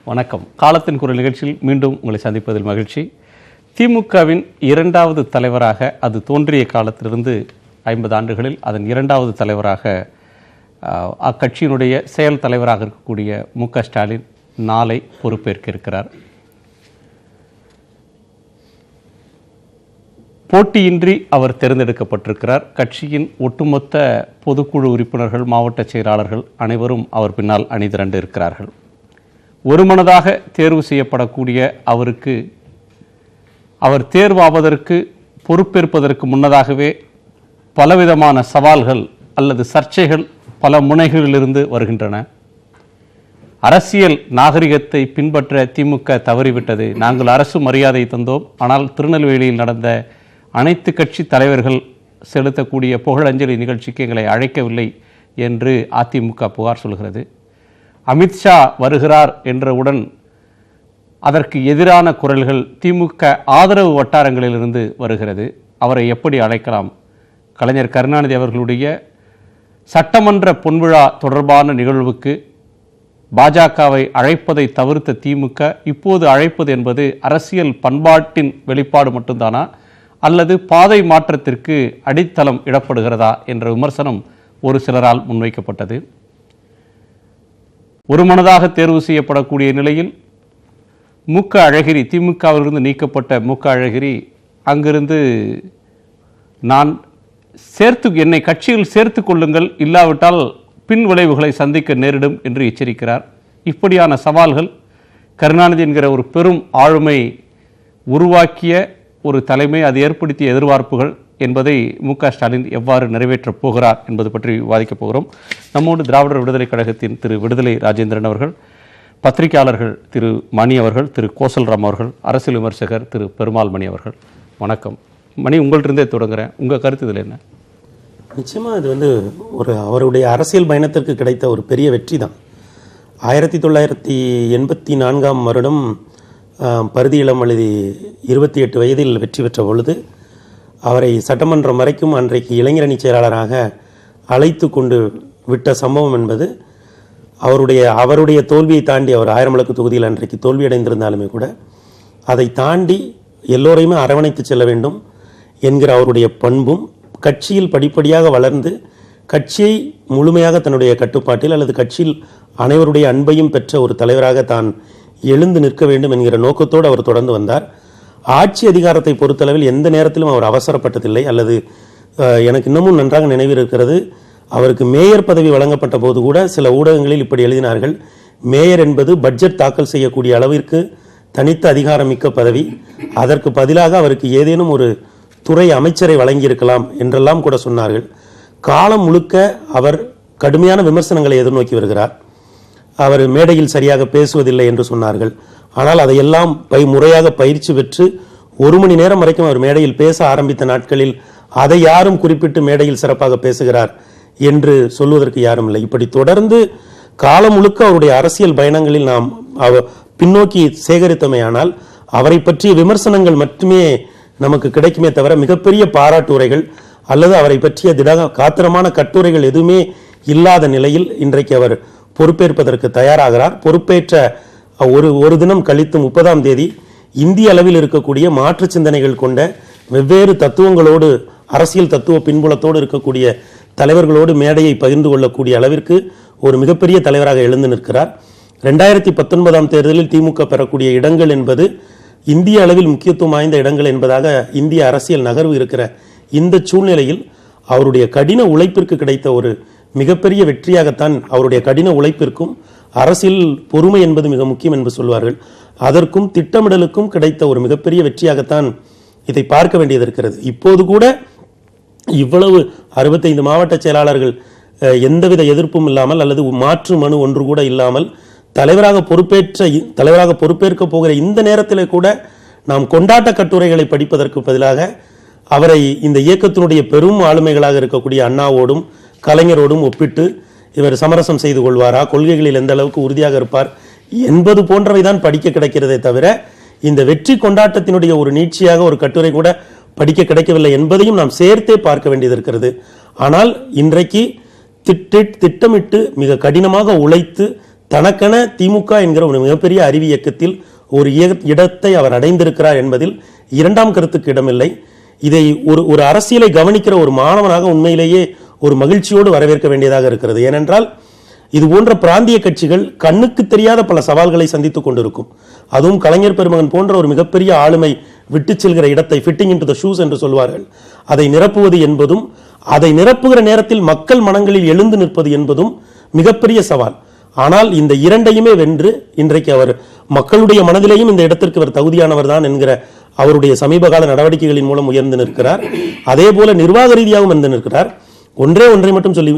வணக்கம். காலத்தின் குரல் நிகழ்ச்சியில் மீண்டும் உங்களை சந்திப்பதில் மகிழ்ச்சி. திமுகவின் இரண்டாவது தலைவராக அது தோன்றிய காலத்திலிருந்து 50 ஆண்டுகளில் அதன் இரண்டாவது தலைவராக அக்கட்சியினுடைய செயல் தலைவராக இருக்கக்கூடிய மு.க. ஸ்டாலின் நாளை பொறுப்பேற்க இருக்கிறார். போட்டியின்றி அவர் தேர்ந்தெடுக்கப்பட்டிருக்கிறார். கட்சியின் ஒட்டுமொத்த பொதுக்குழு உறுப்பினர்கள், மாவட்ட செயலாளர்கள் அனைவரும் அவர் பின்னால் அணிதிரண்டு இருக்கிறார்கள். ஒருமனதாக தேர்வு செய்யப்படக்கூடிய அவருக்கு அவர் தேர்வாவதற்கு பொறுப்பேற்பதற்கு முன்னதாகவே பலவிதமான சவால்கள் அல்லது சர்ச்சைகள் பல முனைகளிலிருந்து வருகின்றன. அரசியல் நாகரிகத்தை பின்பற்ற திமுக தவறிவிட்டது. நாங்கள் அரசு மரியாதை தந்தோம், ஆனால் திருநெல்வேலியில் நடந்த அனைத்து கட்சி தலைவர்கள் செலுத்தக்கூடிய புகழஞ்சலி நிகழ்ச்சிக்கு எங்களை அழைக்கவில்லை என்று அதிமுக புகார் சொல்கிறது. அமித்ஷா வருகிறார் என்றவுடன் அதற்கு எதிரான குரல்கள் திமுக ஆதரவு வட்டாரங்களிலிருந்து வருகிறது. அவரை எப்படி அழைக்கலாம்? கலைஞர் கருணாநிதி அவர்களுடைய சட்டமன்ற பொன்விழா தொடர்பான நிகழ்வுக்கு பாஜகவை அழைப்பதை தவிர்த்த திமுக இப்போது அழைப்பது என்பது அரசியல் பண்பாட்டின் வெளிப்பாடு மட்டும்தானா, அல்லது பாதை மாற்றத்திற்கு அடித்தளம் இடப்படுகிறதா என்ற விமர்சனம் ஒரு சிலரால் முன்வைக்கப்பட்டது. ஒருமனதாக தேர்வு செய்யப்படக்கூடிய நிலையில் மு.க. அழகிரி, திமுகவிலிருந்து நீக்கப்பட்ட மு.க. அழகிரி அங்கிருந்து என்னை கட்சியில் சேர்த்து கொள்ளுங்கள், இல்லாவிட்டால் பின் விளைவுகளை சந்திக்க நேரிடும் என்று எச்சரிக்கிறார். இப்படியான சவால்கள் கருணாநிதி என்கிற ஒரு பெரும் ஆளுமை உருவாக்கிய ஒரு தலைமை, அது ஏற்படுத்திய எதிர்பார்ப்புகள் என்பதை மு.க. ஸ்டாலின் எவ்வாறு நிறைவேற்றப் போகிறார் என்பது பற்றி விவாதிக்கப் போகிறோம். நம்மோடு திராவிடர் விடுதலைக் கழகத்தின் திரு விடுதலை ராஜேந்திரன் அவர்கள், பத்திரிகையாளர்கள் திரு மணி அவர்கள், திரு கோசல்ராம் அவர்கள், அரசியல் விமர்சகர் திரு பெருமாள் மணி அவர்கள். வணக்கம். மணி, உங்கள்கிட்டருந்தே தொடங்குறேன். உங்கள் கருத்து இதில் என்ன? நிச்சயமாக இது அவருடைய அரசியல் பயணத்திற்கு கிடைத்த ஒரு பெரிய வெற்றி தான். 1984ஆம் வருடம் பரிதி இளம் எழுதி 28 வயதில் வெற்றி பெற்ற பொழுது அவரை சட்டமன்றம் வரைக்கும் அன்றைக்கு இளைஞரணி செயலாளராக அழைத்து கொண்டு விட்ட சம்பவம் என்பது அவருடைய தோல்வியை தாண்டி, அவர் 1000 விளக்கு தொகுதியில் அன்றைக்கு தோல்வியடைந்திருந்தாலுமே கூட அதை தாண்டி எல்லோரையுமே அரவணைத்து செல்ல வேண்டும் என்கிற அவருடைய பண்பும், கட்சியில் படிப்படியாக வளர்ந்து கட்சியை முழுமையாக தன்னுடைய கட்டுப்பாட்டில் அல்லது கட்சியில் அனைவருடைய அன்பையும் பெற்ற ஒரு தலைவராக தான் எழுந்து நிற்க வேண்டும் என்கிற நோக்கத்தோடு அவர் தொடர்ந்து வந்தார். ஆட்சி அதிகாரத்தை பொறுத்தளவில் எந்த நேரத்திலும் அவர் அவசரப்பட்டதில்லை. அல்லது எனக்கு இன்னமும் நன்றாக நினைவில் இருக்கிறது, அவருக்கு மேயர் பதவி வழங்கப்பட்ட போது கூட சில ஊடகங்களில் இப்படி எழுதினார்கள், மேயர் என்பது பட்ஜெட் தாக்கல் செய்யக்கூடிய அளவிற்கு தனித்த அதிகாரமிக்க பதவி, அதற்கு பதிலாக அவருக்கு ஏதேனும் ஒரு துறை அமைச்சரை வழங்கியிருக்கலாம் என்றெல்லாம் கூட சொன்னார்கள். காலம் முழுக்க அவர் கடுமையான விமர்சனங்களை எதிர்நோக்கி வருகிறார். அவர் மேடையில் சரியாக பேசுவதில்லை என்று சொன்னார்கள். ஆனால் அதையெல்லாம் முறையாக பயிற்சி பெற்று 1 மணி நேரம் வரைக்கும் அவர் மேடையில் பேச ஆரம்பித்த நாட்களில் அதை யாரும் குறிப்பிட்டு மேடையில் சிறப்பாக பேசுகிறார் என்று சொல்வதற்கு யாரும் இல்லை. இப்படி தொடர்ந்து காலம் முழுக்க அவருடைய அரசியல் பயணங்களில் நாம் பின்னோக்கி சேகரித்தமையானால் அவரை பற்றிய விமர்சனங்கள் மட்டுமே நமக்கு கிடைக்குமே தவிர மிகப்பெரிய பாராட்டு உரைகள் அல்லது அவரை பற்றிய காத்திரமான கட்டுரைகள் எதுவுமே இல்லாத நிலையில் இன்றைக்கு அவர் பொறுப்பேற்பதற்கு தயாராகிறார். பொறுப்பேற்ற ஒரு தினம் கழித்து 30ஆம் தேதி இந்திய அளவில் இருக்கக்கூடிய மாற்று சிந்தனைகள் கொண்ட வெவ்வேறு தத்துவங்களோடு, அரசியல் தத்துவ பின்புலத்தோடு இருக்கக்கூடிய தலைவர்களோடு மேடையை பகிர்ந்து கொள்ளக்கூடிய அளவிற்கு ஒரு மிகப்பெரிய தலைவராக எழுந்து நிற்கிறார். 2019ஆம் தேர்தலில் திமுக பெறக்கூடிய இடங்கள் என்பது இந்திய அளவில் முக்கியத்துவம் வாய்ந்த இடங்கள் என்பதாக இந்திய அரசியல் நகர்வு இருக்கிற இந்த சூழ்நிலையில் அவருடைய கடின உழைப்பிற்கு கிடைத்த ஒரு மிகப்பெரிய வெற்றியாகத்தான், அவருடைய கடின உழைப்பிற்கும் அரசியல் பொறுமை என்பது மிக முக்கியம் என்று சொல்வார்கள், அதற்கும் திட்டமிடலுக்கும் கிடைத்த ஒரு மிகப்பெரிய வெற்றியாகத்தான் இதை பார்க்க வேண்டியது இருக்கிறது. இப்போது கூட இவ்வளவு 65 மாவட்ட செயலாளர்கள் எந்தவித எதிர்ப்பும் இல்லாமல் அல்லது மாற்று மனு ஒன்று கூட இல்லாமல் தலைவராக பொறுப்பேற்க போகிற இந்த நேரத்தில் கூட நாம் கொண்டாட்ட கட்டுரைகளை படிப்பதற்கு பதிலாக அவரை இந்த இயக்கத்தினுடைய பெரும் ஆளுமைகளாக இருக்கக்கூடிய அண்ணாவோடும் கலைஞரோடும் ஒப்பிட்டு இவர் சமரசம் செய்து கொள்வாரா, கொள்கைகளில் எந்த அளவுக்கு உறுதியாக இருப்பார் என்பது போன்றவைதான் படிக்க கிடைக்கிறதே தவிர இந்த வெற்றி கொண்டாட்டத்தினுடைய ஒரு நீட்சியாக ஒரு கட்டுரை கூட படிக்க கிடைக்கவில்லை என்பதையும் நாம் சேர்த்தே பார்க்க வேண்டியது இருக்கிறது. ஆனால் இன்றைக்கு திட்டமிட்டு மிக கடினமாக உழைத்து தனக்கென திமுக என்கிற ஒரு மிகப்பெரிய அறிவு இயக்கத்தில் ஒரு இடத்தை அவர் அடைந்திருக்கிறார் என்பதில் இரண்டாம் கருத்துக்கு இடமில்லை. இதை ஒரு அரசியலை கவனிக்கிற ஒரு மாணவனாக உண்மையிலேயே ஒரு மகிழ்ச்சியோடு வரவேற்க வேண்டியதாக இருக்கிறது. ஏனென்றால் இது போன்ற பிராந்திய கட்சிகள் கண்ணுக்கு தெரியாத பல சவால்களை சந்தித்துக் கொண்டிருக்கும். அதுவும் கலைஞர் பெருமகன் போன்ற ஒரு மிகப்பெரிய ஆளுமை விட்டு செல்கிற இடத்தை ஃபிட்டிங் இன்டு த ஷூஸ் என்று சொல்வார்கள், அதை நிரப்புவது என்பதும் அதை நிரப்புகிற நேரத்தில் மக்கள் மனங்களில் எழுந்து நிற்பது என்பதும் மிகப்பெரிய சவால். ஆனால் இந்த இரண்டையுமே வென்று இன்றைக்கு அவர் மக்களுடைய மனதிலேயும் இந்த இடத்திற்கு அவர் தகுதியானவர் தான் என்கிற அவருடைய சமீபகால நடவடிக்கைகளின் மூலம் உயர்ந்து நிற்கிறார். அதே போல நிர்வாக ரீதியாகவும் வந்து நிற்கிறார். ஒன்றை மட்டும் சொல்லி,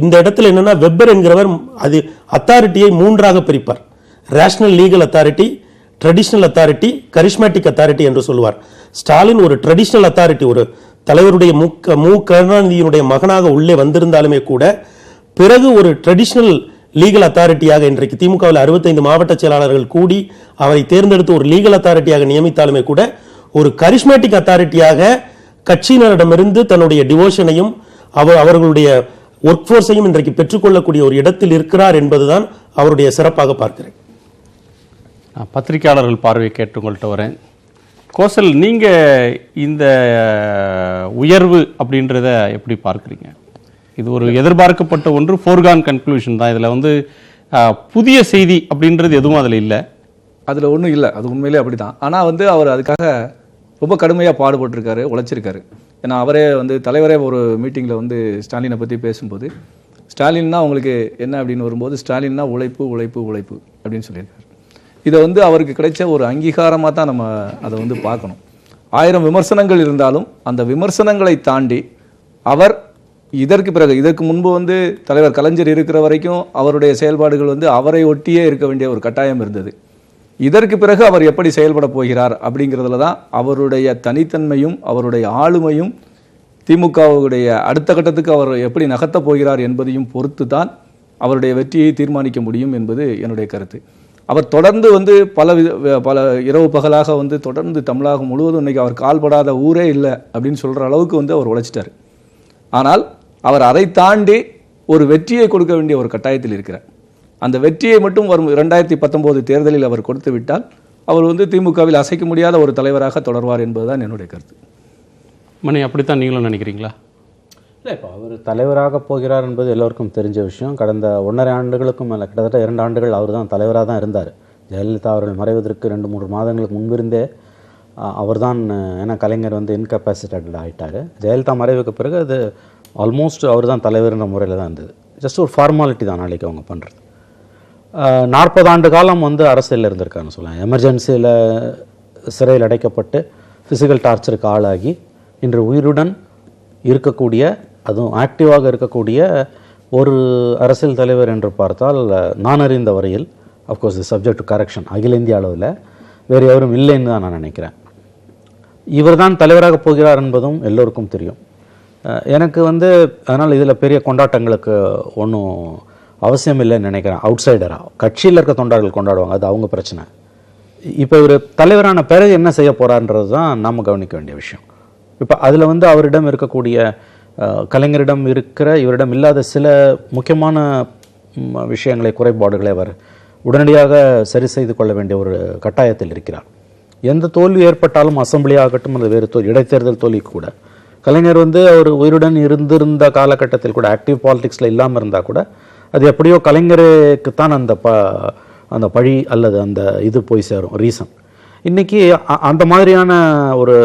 இந்த இடத்துல என்னன்னா வெப்பர் என்கிறவர் அது அத்தாரிட்டியை மூன்றாக பிரிப்பார். Rational legal authority, traditional authority, charismatic authority என்று சொல்வார். ஸ்டாலின் ஒரு ட்ரெடிஷனல் அத்தாரிட்டி, ஒரு தலைவருடைய மு கருணாநிதியினுடைய மகனாக உள்ளே வந்திருந்தாலுமே கூட பிறகு ஒரு ட்ரெடிஷனல் லீகல் அத்தாரிட்டியாக இன்றைக்கு திமுகவில் 65 மாவட்ட செயலாளர்கள் கூடி அவரை தேர்ந்தெடுத்து ஒரு லீகல் அத்தாரிட்டியாக நியமித்தாலுமே கூட ஒரு கரிஸ்மேட்டிக் அத்தாரிட்டியாக கட்சியினரிடமிருந்து தன்னுடைய டிவோஷனையும் அவர்களுடைய ஒர்க் போர்ஸையும் இன்றைக்கு பெற்றுக்கொள்ளக்கூடிய ஒரு இடத்தில் இருக்கிறார் என்பதுதான் அவருடைய சிறப்பாக பார்க்கிறேன். பத்திரிகையாளர்கள் பார்வை கேட்டு உங்கள்கிட்ட வரேன். கோசல், நீங்க இந்த உயர்வு அப்படின்றத எப்படி பார்க்குறீங்க? இது ஒரு எதிர்பார்க்கப்பட்ட ஒன்று, ஃபோர்கான் கன்க்ளூஷன் தான். இதில் வந்து புதிய செய்தி அப்படின்றது எதுவும் அதில் இல்லை. அதில் ஒன்றும் இல்லை, அது உண்மையிலே அப்படி தான். ஆனால் வந்து அவர் அதுக்காக ரொம்ப கடுமையாக பாடுபட்டிருக்காரு, உழைச்சிருக்காரு. ஏன்னா அவரே வந்து தலைவரே ஒரு மீட்டிங்கில் வந்து ஸ்டாலினை பற்றி பேசும்போது, ஸ்டாலின்னா உங்களுக்கு என்ன அப்படின்னு வரும்போது, ஸ்டாலின்னா உழைப்பு உழைப்பு உழைப்பு அப்படின்னு சொல்லியிருக்காரு. இதை வந்து அவருக்கு கிடைச்ச ஒரு அங்கீகாரமாக தான் நம்ம அதை வந்து பார்க்கணும். 1000 விமர்சனங்கள் இருந்தாலும் அந்த விமர்சனங்களை தாண்டி அவர் இதற்கு முன்பு வந்து தலைவர் கலைஞர் இருக்கிற வரைக்கும் அவருடைய செயல்பாடுகள் வந்து அவரை ஒட்டியே இருக்க வேண்டிய ஒரு கட்டாயம் இருந்தது. இதற்கு பிறகு அவர் எப்படி செயல்பட போகிறார் அப்படிங்கிறதுல தான் அவருடைய தனித்தன்மையும் அவருடைய ஆளுமையும் திமுகவுடைய அடுத்த கட்டத்துக்கு அவர் எப்படி நகர்த்தப் போகிறார் என்பதையும் பொறுத்து தான் அவருடைய வெற்றியை தீர்மானிக்க முடியும் என்பது என்னுடைய கருத்து. அவர் தொடர்ந்து வந்து பல இரவு பகலாக வந்து தொடர்ந்து தமிழகம் முழுவதும் இன்றைக்கி அவர் கால்படாத ஊரே இல்லை அப்படின்னு சொல்கிற அளவுக்கு வந்து அவர் உழைச்சிட்டார். ஆனால் அவர் அதை தாண்டி ஒரு வெற்றியை கொடுக்க வேண்டிய ஒரு கட்டாயத்தில் இருக்கிறார். அந்த வெற்றியை மட்டும் வரும் 2019 தேர்தலில் அவர் கொடுத்து விட்டால் அவர் வந்து திமுகவில் அசைக்க முடியாத ஒரு தலைவராக தொடர்வார் என்பதுதான் என்னுடைய கருத்து. மணி, அப்படித்தான் நீங்களும் நினைக்கிறீங்களா? இல்லை, இப்போ அவர் தலைவராக போகிறார் என்பது எல்லோருக்கும் தெரிஞ்ச விஷயம். கடந்த 1.5 ஆண்டுகளுக்கும் மேலே, கிட்டத்தட்ட 2 ஆண்டுகள் அவர் தான் தலைவராக தான் இருந்தார். ஜெயலலிதா அவர்கள் மறைவதற்கு 2-3 மாதங்களுக்கு முன்பிருந்தே அவர் தான், ஏன்னா கலைஞர் வந்து இன்கெப்பாசிட்டட் ஆகிட்டார். ஜெயலலிதா மறைவுக்கு பிறகு அது ஆல்மோஸ்ட் அவர் தான் தலைவர்ன்ற முறையில் தான் இருந்தது. ஜஸ்ட் ஒரு ஃபார்மாலிட்டி தான் நாளைக்கு அவங்க பண்ணுறது. 40 ஆண்டு காலம் வந்து அரசியலில் இருந்திருக்காருன்னு சொல்லலாம். எமர்ஜென்சியில் சிறையில் அடைக்கப்பட்டு ஃபிசிக்கல் டார்ச்சருக்கு ஆளாகி இன்று உயிருடன் இருக்கக்கூடிய, அதுவும் ஆக்டிவாக இருக்கக்கூடிய ஒரு அரசியல் தலைவர் என்று பார்த்தால் நான் அறிந்த வரையில், அஃப்கோர்ஸ் இது சப்ஜெக்ட் டு கரெக்ஷன், அகில இந்திய அளவில் வேறு எவரும் இல்லைன்னு தான் நான் நினைக்கிறேன். இவர் தான் தலைவராக போகிறார் என்பதும் எல்லோருக்கும் தெரியும். எனக்கு வந்து அதனால் இதில் பெரிய கொண்டாட்டங்களுக்கு ஒன்றும் அவசியம் இல்லைன்னு நினைக்கிறேன். அவுட் சைடராக கட்சியில் இருக்க தொண்டர்கள் கொண்டாடுவாங்க, அது அவங்க பிரச்சனை. இப்போ இவர் தலைவரான பிறகு என்ன செய்ய போகிறான்றது தான் நாம் கவனிக்க வேண்டிய விஷயம். இப்போ அதில் வந்து அவரிடம் இருக்கக்கூடிய கலைஞரிடம் இருக்கிற இவரிடம் இல்லாத சில முக்கியமான விஷயங்களை, குறைபாடுகளை அவர் உடனடியாக சரி செய்து கொள்ள வேண்டிய ஒரு கட்டாயத்தில் இருக்கிறார். எந்த தோல்வி ஏற்பட்டாலும், அசம்பிளி ஆகட்டும் அல்லது வேறு இடைத்தேர்தல் தோல்வி கூட, கலைஞர் வந்து அவர் உயிருடன் இருந்திருந்த காலகட்டத்தில் கூட, ஆக்டிவ் பாலிடிக்ஸில் இல்லாமல் இருந்தால் கூட, அது எப்படியோ கலைஞருக்குத்தான் அந்த பழி அல்லது அந்த இது போய் சேரும் ரீசன். இன்றைக்கி அந்த மாதிரியான ஒரு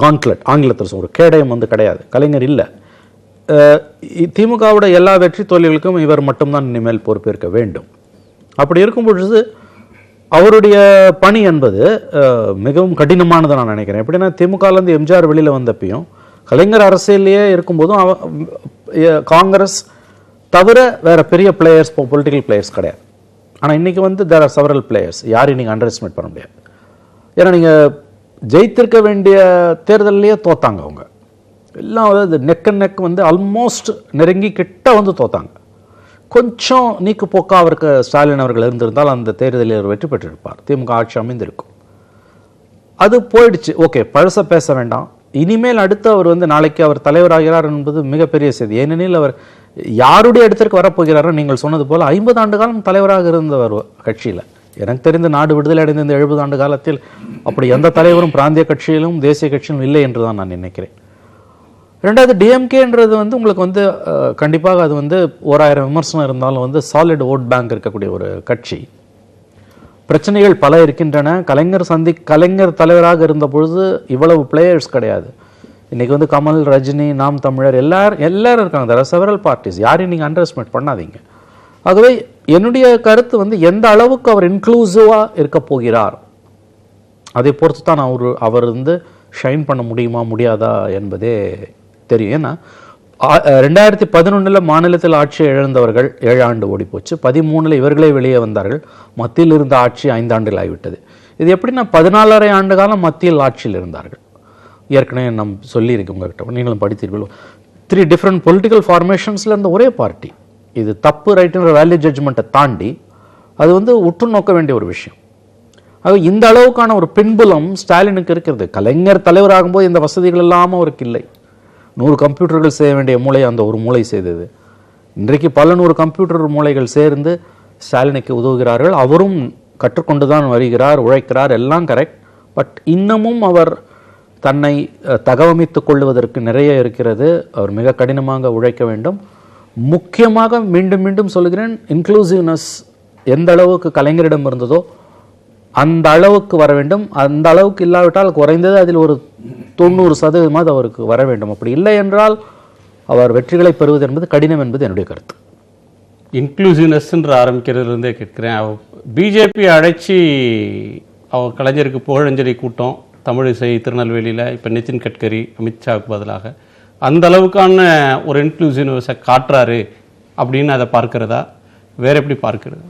கான்ட்லெட், ஆங்கிலத்தில் ஒரு கேடயம் வந்து கிடையாது. கலைஞர் இல்லை. திமுகவோட எல்லா வெற்றி தோல்விகளுக்கும் இவர் மட்டும்தான் இனிமேல் பொறுப்பேற்க வேண்டும். அப்படி இருக்கும் பொழுது அவருடைய பணி என்பது மிகவும் கடினமானதை நான் நினைக்கிறேன். எப்படின்னா, திமுகலேருந்து எம்ஜிஆர் வெளியில் வந்தப்பையும் கலைஞர் அரசியலையே இருக்கும்போதும் காங்கிரஸ் தவிர வேறு பெரிய பிளேயர்ஸ், பொலிட்டிக்கல் பிளேயர்ஸ் கிடையாது. ஆனால் இன்றைக்கி வந்து தேர் ஆர் செவரல் பிளேயர்ஸ். யாரையும் நீங்கள் அண்டர் எஸ்டிமேட் பண்ண முடியாது. ஏன்னா நீங்கள் ஜெயித்திருக்க வேண்டிய தேர்தலையே தோத்தாங்க அவங்க எல்லாம். அதாவது நெக் அண்ட் நெக் வந்து ஆல்மோஸ்ட் நெருங்கி கிட்ட வந்து தோத்தாங்க. கொஞ்சம் நீக்கு போக்கா அவருக்கு ஸ்டாலின் அவர்கள் இருந்திருந்தால் அந்த தேர்தலில் அவர் வெற்றி பெற்றிருப்பார். திமுக ஆட்சி அமைந்திருக்கும். அது போயிடுச்சு. ஓகே, பழச பேச வேண்டாம். இனிமேல் அடுத்து அவர் வந்து நாளைக்கு அவர் தலைவராகிறார் என்பது மிகப்பெரிய செய்தி. ஏனெனில் அவர் யாருடைய இடத்திற்கு வரப்போகிறாரோ, நீங்கள் சொன்னது போல 50 ஆண்டு காலம் தலைவராக இருந்தவர் கட்சியில். எனக்கு தெரிந்த நாடு விடுதலை அடைந்த இந்த 70 ஆண்டு காலத்தில் அப்படி எந்த தலைவரும் பிராந்திய கட்சியிலும் தேசிய கட்சியிலும் இல்லை என்று தான் நான் நினைக்கிறேன். ரெண்டாவது, டிஎம்கேன்றது வந்து உங்களுக்கு வந்து கண்டிப்பாக அது வந்து 1000 விமர்சனம் இருந்தாலும் வந்து சாலிட் ஓட் பேங்க் இருக்கக்கூடிய ஒரு கட்சி. பிரச்சனைகள் பல இருக்கின்றன. கலைஞர் தலைவராக இருந்த பொழுது இவ்வளவு பிளேயர்ஸ் கிடையாது. இன்னைக்கு வந்து கமல், ரஜினி, நாம் தமிழர் எல்லாரும் இருக்காங்க. there are several parties. யாரையும் நீங்கள் அண்டர் எஸ்டிமேட் பண்ணாதீங்க. ஆகவே என்னுடைய கருத்து வந்து எந்த அளவுக்கு அவர் இன்க்ளூசிவாக இருக்க போகிறார் அதை பொறுத்து தான் அவர் வந்து ஷைன் பண்ண முடியுமா முடியாதா என்பதே தெரியும். ஏன்னா 2011 மாநிலத்தில் ஆட்சி இழந்தவர்கள் 7 ஆண்டு ஓடிப்போச்சு. 13 இவர்களே வெளியே வந்தார்கள். மத்தியில் இருந்த ஆட்சி 5 ஆண்டுகள் ஆகிவிட்டது. இது எப்படின்னா 14.5 ஆண்டு காலம் மத்தியில் ஆட்சியில் இருந்தார்கள். ஏற்கனவே நாம் சொல்லியிருக்கோம் உங்ககிட்ட, நீங்களும் படித்தீர்கள். 3 டிஃப்ரெண்ட் பொலிட்டிக்கல் ஃபார்மேஷன்ஸில் இருந்த ஒரே பார்ட்டி. இது தப்பு ரைட்டுன்ற வேல்யூ ஜட்ஜ்மெண்ட்டை தாண்டி அது வந்து உற்று நோக்க வேண்டிய ஒரு விஷயம். அது இந்த அளவுக்கான ஒரு பின்புலம் ஸ்டாலினுக்கு இருக்கிறது. கலைஞர் தலைவராகும்போது இந்த வசதிகள் இல்லாமல் அவருக்கு இல்லை. 100 கம்ப்யூட்டர்கள் செய்ய வேண்டிய மூளை அந்த ஒரு மூளை செய்தது. இன்றைக்கு பல 100 கம்ப்யூட்டர் மூளைகள் சேர்ந்து ஸ்டாலினுக்கு உதவுகிறார்கள். அவரும் கற்றுக்கொண்டு தான் வருகிறார், உழைக்கிறார், எல்லாம் கரெக்ட். பட் இன்னமும் அவர் தன்னை தகவமைத்துக் கொள்வதற்கு நிறைய இருக்கிறது. அவர் மிக கடினமாக உழைக்க வேண்டும். முக்கியமாக மீண்டும் மீண்டும் சொல்கிறேன், இன்க்ளூசிவ்னஸ் எந்த அளவுக்கு கலைஞரிடம் இருந்ததோ அந்த அளவுக்கு வர வேண்டும். அந்த அளவுக்கு இல்லாவிட்டால் குறைந்தது அதில் ஒரு 90% அவருக்கு வர வேண்டும். அப்படி இல்லை என்றால் அவர் வெற்றிகளை பெறுவது என்பது கடினம் என்பது என்னுடைய கருத்து. இன்க்ளூசிவ்னஸ்ன்ற ஆரம்பிக்கிறதுலேருந்தே கேட்குறேன். பிஜேபி அழைச்சி அவர் கலைஞருக்கு புகழஞ்சலி கூட்டம் தமிழிசை திருநெல்வேலியில், இப்போ நிதின் கட்கரி, அமித்ஷாவுக்கு பதிலாக அந்த அளவுக்கான ஒரு இன்க்ளூசிவ்னஸை காட்டுறாரு அப்படின்னு அதை பார்க்கிறதா, வேற எப்படி பார்க்கிறது?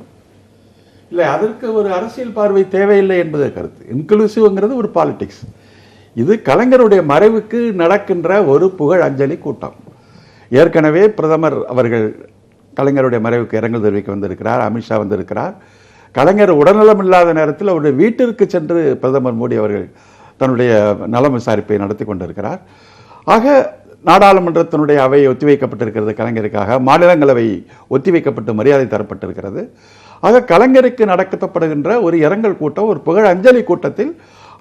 இல்லை, அதற்கு ஒரு அரசியல் பார்வை தேவையில்லை என்பது கருத்து. இன்க்ளூசிவ்ங்கிறது ஒரு பாலிடிக்ஸ். இது கலைஞருடைய மறைவுக்கு நடக்கின்ற ஒரு புகழ் அஞ்சலி கூட்டம். ஏற்கனவே பிரதமர் அவர்கள் கலைஞருடைய மறைவுக்கு இரங்கல் தெரிவிக்க வந்திருக்கிறார். அமித்ஷா வந்திருக்கிறார். கலைஞர் உடல்நலம் இல்லாத நேரத்தில் அவருடைய வீட்டிற்கு சென்று பிரதமர் மோடி அவர்கள் தன்னுடைய நலம் விசாரிப்பை நடத்தி கொண்டிருக்கிறார். ஆக நாடாளுமன்றத்தினுடைய அவை ஒத்திவைக்கப்பட்டிருக்கிறது கலைஞருக்காக. மாநிலங்களவை ஒத்திவைக்கப்பட்டு மரியாதை தரப்பட்டிருக்கிறது. ஆக கலைஞருக்கு நடத்தப்படுகின்ற ஒரு இரங்கல் கூட்டம், ஒரு புகழ் அஞ்சலி கூட்டத்தில்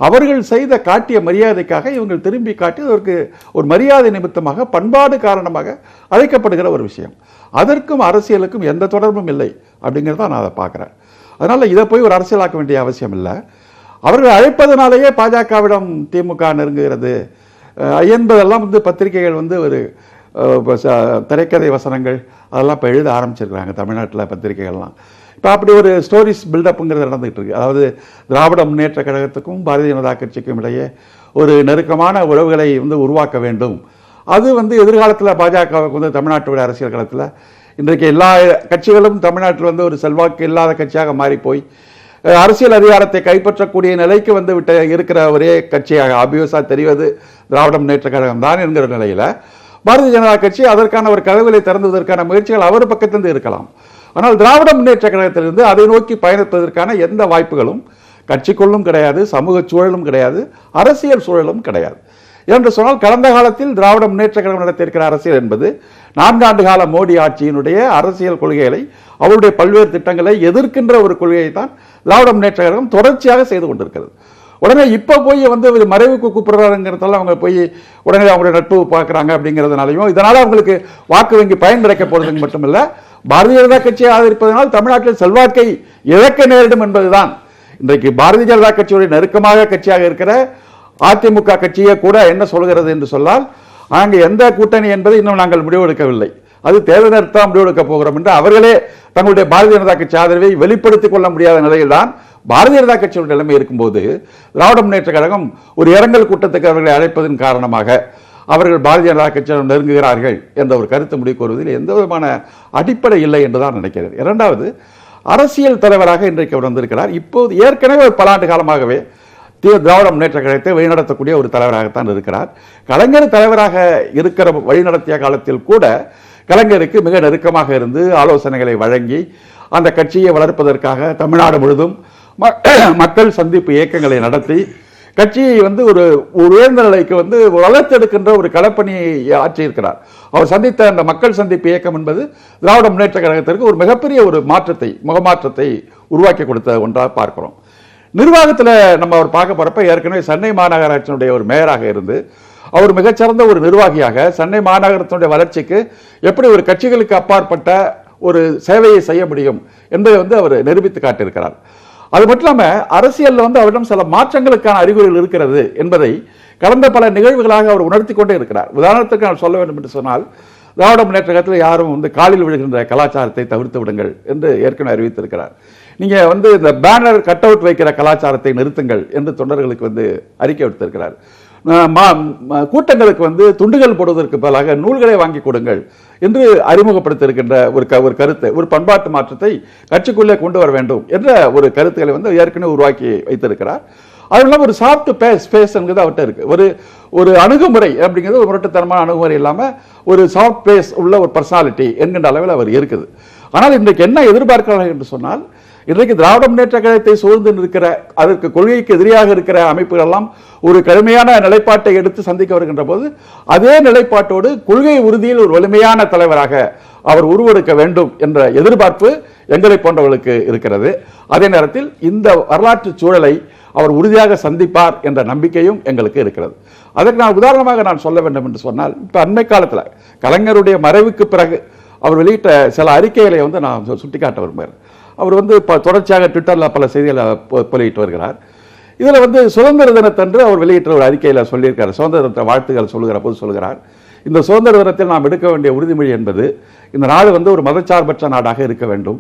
அவர்கள் செய்த காட்டிய மரியாதைக்காக இவங்க திரும்பி காட்டி அதற்கு ஒரு மரியாதை நிமித்தமாக, பண்பாடு காரணமாக அழைக்கப்படுகிற ஒரு விஷயம். அதற்கும் அரசியலுக்கும் எந்த தொடர்பும் இல்லை அப்படிங்கிறத நான் அதை பார்க்குறேன். அதனால் இதை போய் ஒரு அரசியலாக்க வேண்டிய அவசியம் இல்லை. அவர்கள் அழைப்பதனாலேயே பாஜகவிடம் திமுக நெருங்குகிறது என்பதெல்லாம் வந்து பத்திரிகைகள் வந்து ஒரு திரைக்கதை வசனங்கள் அதெல்லாம் இப்போ எழுத ஆரம்பிச்சிருக்கிறாங்க தமிழ்நாட்டில் பத்திரிகைகள்லாம். இப்போ அப்படி ஒரு ஸ்டோரிஸ் பில்டப்புங்கிறது நடந்துகிட்டு இருக்கு. அதாவது திராவிட முன்னேற்ற கழகத்துக்கும் பாரதிய ஜனதா கட்சிக்கும் இடையே ஒரு நெருக்கமான உறவுகளை வந்து உருவாக்க வேண்டும். அது வந்து எதிர்காலத்தில் பாஜகவுக்கு வந்து தமிழ்நாட்டுடைய அரசியல் களத்தில் இன்றைக்கு எல்லா கட்சிகளும் தமிழ்நாட்டில் வந்து ஒரு செல்வாக்கு இல்லாத கட்சியாக மாறிப்போய் அரசியல் அதிகாரத்தை கைப்பற்றக்கூடிய நிலைக்கு வந்து விட்ட இருக்கிற ஒரே கட்சியாக ஆபியஸாக தெரிவது திராவிட முன்னேற்ற கழகம் தான் என்கிற நிலையில் பாரதிய ஜனதா கட்சி அதற்கான ஒரு கதவுகளை திறந்துவதற்கான முயற்சிகள் அவர் பக்கத்திலிருந்து இருக்கலாம். ஆனால் திராவிட முன்னேற்ற கழகத்திலிருந்து அதை நோக்கி பயணிப்பதற்கான எந்த வாய்ப்புகளும் கட்சிக்குள்ளும் கிடையாது, சமூக சூழலும் கிடையாது, அரசியல் சூழலும் கிடையாது. என்று சொன்னால் கடந்த காலத்தில் திராவிட முன்னேற்ற கழகம் நடத்தியிருக்கிற அரசியல் என்பது 4 ஆண்டு கால மோடி ஆட்சியினுடைய அரசியல் கொள்கைகளை, அவருடைய பல்வேறு திட்டங்களை எதிர்க்கின்ற ஒரு கொள்கையை தான் திராவிட முன்னேற்ற கழகம் தொடர்ச்சியாக செய்து கொண்டிருக்கிறது. உடனே இப்போ போய் வந்து மறைவுக்கு கூப்பிடுறாருங்கிறதால அவங்க போய் உடனே அவங்களுடைய நட்பு பார்க்குறாங்க அப்படிங்கிறதுனாலையும் இதனால் அவங்களுக்கு வாக்கு வங்கி பயன் கிடைக்க போகிறதுக்கு மட்டுமில்லை, பாரதிய ஜனதா கட்சியை ஆதரிப்பதனால் தமிழ்நாட்டில் செல்வாக்கை இழக்க நேரிடும் என்பதுதான் இன்றைக்கு பாரதிய ஜனதா கட்சியுடைய நெருக்கமாக கட்சியாக இருக்கிற அதிமுக கட்சியே கூட என்ன சொல்கிறது என்று சொன்னால், அங்கே எந்த கூட்டணி என்பதை இன்னும் நாங்கள் முடிவெடுக்கவில்லை, அது தேர்தல் நேரத்தான் முடிவெடுக்க போகிறோம் என்று அவர்களே தங்களுடைய பாரதிய ஜனதா கட்சி ஆதரவை வெளிப்படுத்திக் கொள்ள முடியாத நிலையில் தான் பாரதிய ஜனதா கட்சியுடைய நிலைமை இருக்கும்போது திராவிட முன்னேற்ற கழகம் ஒரு இரங்கல் கூட்டத்துக்கு அவர்களை அழைப்பதன் காரணமாக அவர்கள் பாரதிய ஜனதா கட்சியிடம் நெருங்குகிறார்கள் என்ற ஒரு கருத்து முடிவு கூறுவதில் எந்த விதமான அடிப்படை இல்லை என்றுதான் நினைக்கிறேன். இரண்டாவது, அரசியல் தலைவராக இன்றைக்கு அவர் வந்திருக்கிறார். இப்போது ஏற்கனவே ஒரு பல ஆண்டு காலமாகவே திராவிட முன்னேற்ற கழகத்தை வழிநடத்தக்கூடிய ஒரு தலைவராகத்தான் இருக்கிறார். கலைஞர் தலைவராக இருக்கிற வழிநடத்திய காலத்தில் கூட கலைஞருக்கு மிக நெருக்கமாக இருந்து ஆலோசனைகளை வழங்கி அந்த கட்சியை வளர்ப்பதற்காக தமிழ்நாடு முழுதும் மக்கள் சந்திப்பு இயக்கங்களை நடத்தி கட்சியை வந்து ஒரு உயர்ந்த நிலைக்கு வந்து வளர்த்தெடுக்கின்ற ஒரு களப்பணியை ஆற்றியிருக்கிறார். அவர் சந்தித்த அந்த மக்கள் சந்திப்பு இயக்கம் என்பது திராவிட முன்னேற்ற கழகத்திற்கு ஒரு மிகப்பெரிய ஒரு முகமாற்றத்தை உருவாக்கி கொடுத்த ஒன்றாக பார்க்கிறோம். நிர்வாகத்தில் நம்ம அவர் பார்க்க போறப்ப ஏற்கனவே சென்னை மாநகராட்சியினுடைய ஒரு மேயராக இருந்து அவர் மிகச்சிறந்த ஒரு நிர்வாகியாக சென்னை மாநகரத்தினுடைய வளர்ச்சிக்கு எப்படி ஒரு கட்சிகளுக்கு அப்பாற்பட்ட ஒரு சேவையை செய்ய முடியும் என்பதை வந்து அவர் நிரூபித்து காட்டியிருக்கிறார். அது மட்டும் இல்லாம அரசியல்ல வந்து அவரிடம் சில மாற்றங்களுக்கான அறிகுறிகள் இருக்கிறது என்பதை கடந்த பல நிகழ்வுகளாக அவர் உணர்த்தி கொண்டே இருக்கிறார். உதாரணத்துக்கு நான் சொல்ல வேண்டும் என்று சொன்னால், திராவிட முன்னேற்ற கழகத்தில் யாரும் வந்து காலில் விழுகின்ற கலாச்சாரத்தை தவிர்த்து விடுங்கள் என்று ஏற்கனவே அறிவித்திருக்கிறார். நீங்க வந்து இந்த பேனர் கட் அவுட் வைக்கிற கலாச்சாரத்தை நிறுத்துங்கள் என்று தொண்டர்களுக்கு வந்து அறிக்கை விடுத்திருக்கிறார். கூட்டங்களுக்கு வந்து துண்டுகள் போடுவதற்கு பதிலாக நூல்களை வாங்கி கொடுங்கள் என்று அறிமுகப்படுத்தியிருக்கின்ற ஒரு கருத்து, ஒரு பண்பாட்டு மாற்றத்தை கட்சிக்குள்ளே கொண்டு வர வேண்டும் என்ற ஒரு கருத்துக்களை வந்து ஏற்கனவே உருவாக்கி வைத்திருக்கிறார். அது இல்லாமல் ஒரு சாஃப்ட் பேஸ் என்கிறது அவர்கிட்ட இருக்கு. ஒரு அணுகுமுறை அப்படிங்கிறது ஒரு முரட்டுத்தனமான அணுகுமுறை இல்லாமல் ஒரு சாஃப்ட் பேஸ் உள்ள ஒரு பர்சனாலிட்டி என்கின்ற அளவில் அவர் இருக்குது. ஆனால் இன்றைக்கு என்ன எதிர்பார்க்கிறார்கள் என்று சொன்னால், இன்றைக்கு திராவிட முன்னேற்ற கழகத்தை சூழ்ந்து இருக்கிற அதற்கு கொள்கைக்கு எதிராக இருக்கிற அமைப்புகள் எல்லாம் ஒரு கடுமையான நிலைப்பாட்டை எடுத்து சந்திக்க வருகின்ற போது அதே நிலைப்பாட்டோடு கொள்கை உறுதியில் ஒரு வலிமையான தலைவராக அவர் உருவெடுக்க வேண்டும் என்ற எதிர்பார்ப்பு எங்களை போன்றவர்களுக்கு இருக்கிறது. அதே நேரத்தில் இந்த வரலாற்று சூழலை அவர் உறுதியாக சந்திப்பார் என்ற நம்பிக்கையும் எங்களுக்கு இருக்கிறது. அதற்கு நான் உதாரணமாக சொல்ல வேண்டும் என்று சொன்னால், இப்ப அண்மை காலத்தில் கலைஞருடைய மறைவுக்கு பிறகு அவர் வெளியிட்ட சில அறிக்கைகளை வந்து நான் சுட்டிக்காட்ட விரும்புகிறேன். அவர் வந்து தொடர்ச்சியாக ட்விட்டரில் பல செய்திகளை வெளியிட்டு வருகிறார். இதில் வந்து சுதந்திர தினத்தன்று அவர் வெளியிட்ட ஒரு அறிக்கையில் சொல்லியிருக்கார். சுதந்திர தினத்தை வாழ்த்துக்கள் சொல்லுகிற போது சொல்கிறார், இந்த சுதந்திர தினத்தில் நாம் எடுக்க வேண்டிய உறுதிமொழி என்பது இந்த நாடு வந்து ஒரு மதச்சார்பற்ற நாடாக இருக்க வேண்டும்,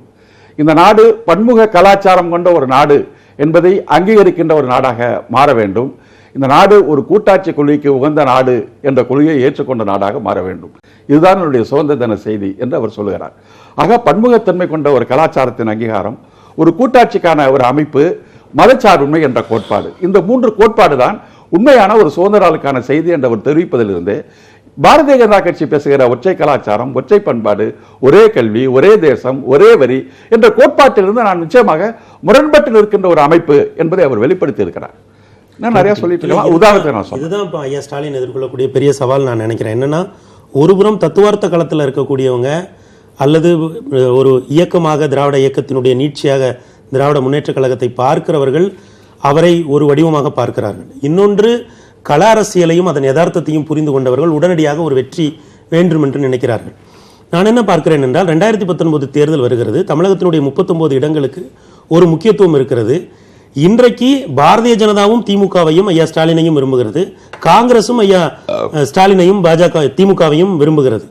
இந்த நாடு பன்முக கலாச்சாரம் கொண்ட ஒரு நாடு என்பதை அங்கீகரிக்கின்ற ஒரு நாடாக மாற வேண்டும், இந்த நாடு ஒரு கூட்டாட்சி கொள்கைக்கு உகந்த நாடு என்ற கொள்கையை ஏற்றுக்கொண்ட நாடாக மாற வேண்டும், இதுதான் என்னுடைய சுதந்திர தின செய்தி என்று அவர் சொல்லுகிறார். ஆக பன்முகத்தன்மை கொண்ட ஒரு கலாச்சாரத்தின் அங்கீகாரம், ஒரு கூட்டாட்சிக்கான ஒரு அமைப்பு, மதச்சார்பின்மை என்ற கோட்பாடு, இந்த 3 கோட்பாடு தான் உண்மையான ஒரு சுதந்திராளுக்கான செய்தி என்று அவர் தெரிவிப்பதிலிருந்து பாரதிய ஜனதா கட்சி பேசுகிற ஒற்றை கலாச்சாரம், ஒற்றை பண்பாடு, ஒரே கல்வி, ஒரே தேசம், ஒரே வரி என்ற கோட்பாட்டிலிருந்து நான் நிச்சயமாக முரண்பட்டு நிற்கின்ற ஒரு அமைப்பு என்பதை அவர் வெளிப்படுத்தி இருக்கிறார். நான் நிறைய சொல்லிட்டு இருக்கேன். உதாரணத்துக்கு நான் சொல்றேன். இதுதான் இப்போ ஐயா ஸ்டாலின் எதிர்கொள்ளக்கூடிய பெரிய சவால் நான் நினைக்கிறேன். என்னன்னா, ஒருபுறம் தத்துவார்த்த களத்தில் இருக்கக்கூடியவங்க அல்லது ஒரு இயக்கமாக திராவிட இயக்கத்தினுடைய நீட்சியாக திராவிட முன்னேற்ற கழகத்தை பார்க்கிறவர்கள் அவரை ஒரு வடிவமாக பார்க்கிறார்கள். இன்னொன்று, கள அரசியலையும் அதன் யதார்த்தத்தையும் புரிந்து கொண்டவர்கள் உடனடியாக ஒரு வெற்றி வேண்டும் என்று நினைக்கிறார்கள். நான் என்ன பார்க்கிறேன் என்றால், 2019 தேர்தல் வருகிறது. தமிழகத்தினுடைய 39 இடங்களுக்கு ஒரு முக்கியத்துவம் இருக்கிறது. இன்றைக்கு பாரதிய ஜனதாவும் திமுகவையும் ஐயா ஸ்டாலினையும் விரும்புகிறது, காங்கிரசும் ஐயா ஸ்டாலினையும் பாஜக திமுகவையும் விரும்புகிறது.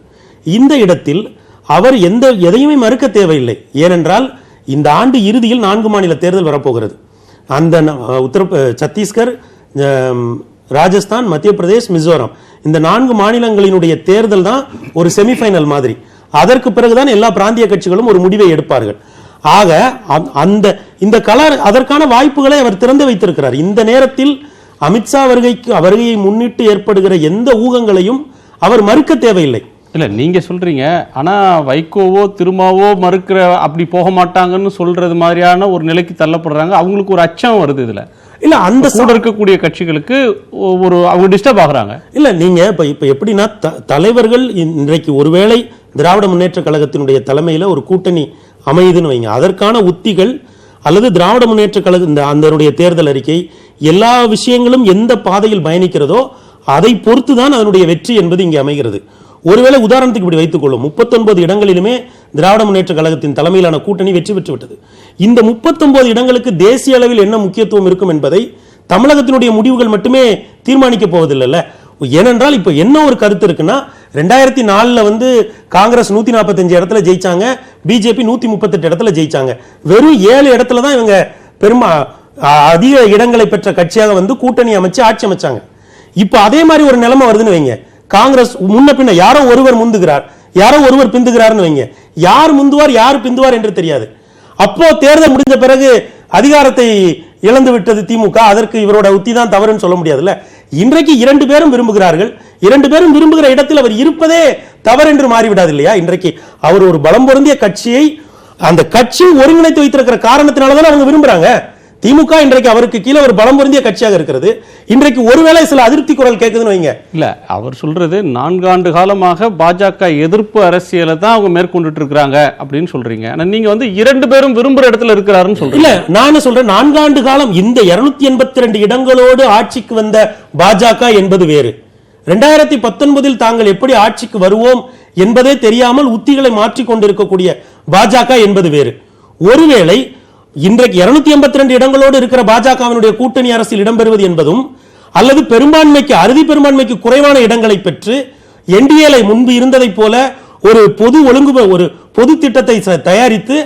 இந்த இடத்தில் அவர் எதையுமே மறுக்க தேவையில்லை. ஏனென்றால் இந்த ஆண்டு இறுதியில் 4 மாநில தேர்தல் வரப்போகிறது. அந்த சத்தீஸ்கர், ராஜஸ்தான், மத்திய பிரதேஷ், மிசோரம், இந்த 4 மாநிலங்களினுடைய தேர்தல் தான் ஒரு செமிஃபைனல் மாதிரி. அதற்கு பிறகுதான் எல்லா பிராந்திய கட்சிகளும் ஒரு முடிவை எடுப்பார்கள். ஆக இந்த அதற்கான வாய்ப்புகளை அவர் திறந்து வைத்திருக்கிறார். இந்த நேரத்தில் அமித்ஷா வருகையை முன்னிட்டு ஏற்படுகிற எந்த ஊகங்களையும் அவர் மறுக்க தேவையில்லை. இல்ல, நீங்க சொல்றீங்க, ஆனா வைகோவோ திருமாவோ மறுக்கிற அப்படி போக மாட்டாங்கன்னு சொல்றது மாதிரியான ஒரு நிலைக்கு தள்ளப்படுறாங்க. அவங்களுக்கு ஒரு அச்சம் வருது இதுல. இல்ல, அந்த கூட இருக்கக்கூடிய கட்சிகளுக்கு ஒரு அவங்க டிஸ்டர்ப் ஆகுறாங்க. இல்ல, நீங்க இப்ப எப்படின்னா, தலைவர்கள் இன்றைக்கு ஒருவேளை திராவிட முன்னேற்ற கழகத்தினுடைய தலைமையில ஒரு கூட்டணி அமையுதுன்னு வைங்க, அதற்கான உத்திகள் அல்லது திராவிட முன்னேற்ற கழக அதனுடைய தேர்தல் அறிக்கை எல்லா விஷயங்களும் எந்த பாதையில் பயணிக்கிறதோ அதை பொறுத்துதான் அதனுடைய வெற்றி என்பது இங்கே அமைகிறது. ஒருவேளை உதாரணத்துக்கு இப்படி வைத்துக் கொள்ளும், 39 இடங்களிலுமே திராவிட முன்னேற்ற கழகத்தின் தலைமையிலான கூட்டணி வெற்றி பெற்று விட்டது. இந்த 39 இடங்களுக்கு தேசிய அளவில் என்ன முக்கியத்துவம் இருக்கும் என்பதை தமிழகத்தினுடைய முடிவுகள் மட்டுமே தீர்மானிக்க போவதில்லை. ஏனென்றால் இப்ப என்ன ஒரு கருத்து இருக்குன்னா, 2004 வந்து காங்கிரஸ் 145 இடத்துல ஜெயிச்சாங்க, பிஜேபி 138 இடத்துல ஜெயிச்சாங்க. வெறும் 7 இடத்துல தான் இவங்க அதிக இடங்களை பெற்ற கட்சியாக வந்து கூட்டணி அமைச்சு ஆட்சி அமைச்சாங்க. இப்ப அதே மாதிரி ஒரு நிலைமை வருதுன்னு வைங்க, காங்கிரஸ் முன்ன பின்ன யாரோ ஒருவர் முந்துகிறார், யாரோ ஒருவர் பிந்துகிறார்னு வைங்க, யார் முந்துவார் யார் பிந்துவார் என்று தெரியாது. அப்போ தேர்தல் முடிஞ்ச பிறகு அதிகாரத்தை இழந்து விட்டது திமுக, அதற்கு இவரோட உத்தி தான் தவறுன்னு சொல்ல முடியாதுல்ல. இன்றைக்கு 2 பேரும் விரும்புகிறார்கள், 2 பேரும் விரும்புகிற இடத்தில் அவர் இருப்பதே தவறு என்று மாறிவிடாது இல்லையா? இன்றைக்கு அவர் ஒரு பலம் பொருந்திய கட்சியை அந்த கட்சி ஒருங்கிணைத்து வைத்திருக்கிற காரணத்தினாலதான் அவங்க விரும்புறாங்க. திமுக இன்றைக்கு அவருக்கு கீழே ஒரு பலம் பொருந்திய கட்சியாக இருக்கிறது. இன்றைக்கு ஒருவேளை சில அதிருப்தி குரல் கேட்குதுன்னு வைங்க. இல்ல அவர் சொல்றது 4 ஆண்டு காலமாக பாஜக எதிர்ப்பு அரசியலை தான் அவங்க மேற்கொண்டுட்டு இருக்காங்க அப்படின்னு சொல்றீங்க. ஆனா நீங்க வந்து 2 பேரும் விரும்புற இடத்துல இருக்கிறாருன்னு சொல்றீங்க. இல்ல நான் சொல்றேன், 4 ஆண்டு காலம் இந்த 282 இடங்களோடு ஆட்சிக்கு வந்த பாஜக என்பது வேறு. 2019 தாங்கள் எப்படி ஆட்சிக்கு வருவோம் என்பதே தெரியாமல் உத்திகளை மாற்றிக் கொண்டிருக்கக்கூடிய பாஜக என்பது வேறு. ஒருவேளை இன்றைக்கு 282 இடங்களோடு இருக்கிற பாஜகவினுடைய கூட்டணி அரசில் இடம்பெறுவது என்பதும், அல்லது பெரும்பான்மைக்கு அறுதி பெரும்பான்மைக்கு குறைவான இடங்களை பெற்று என்டிஏலை முன்பு இருந்ததை போல ஒரு பொது ஒரு பொது திட்டத்தை தயாரித்து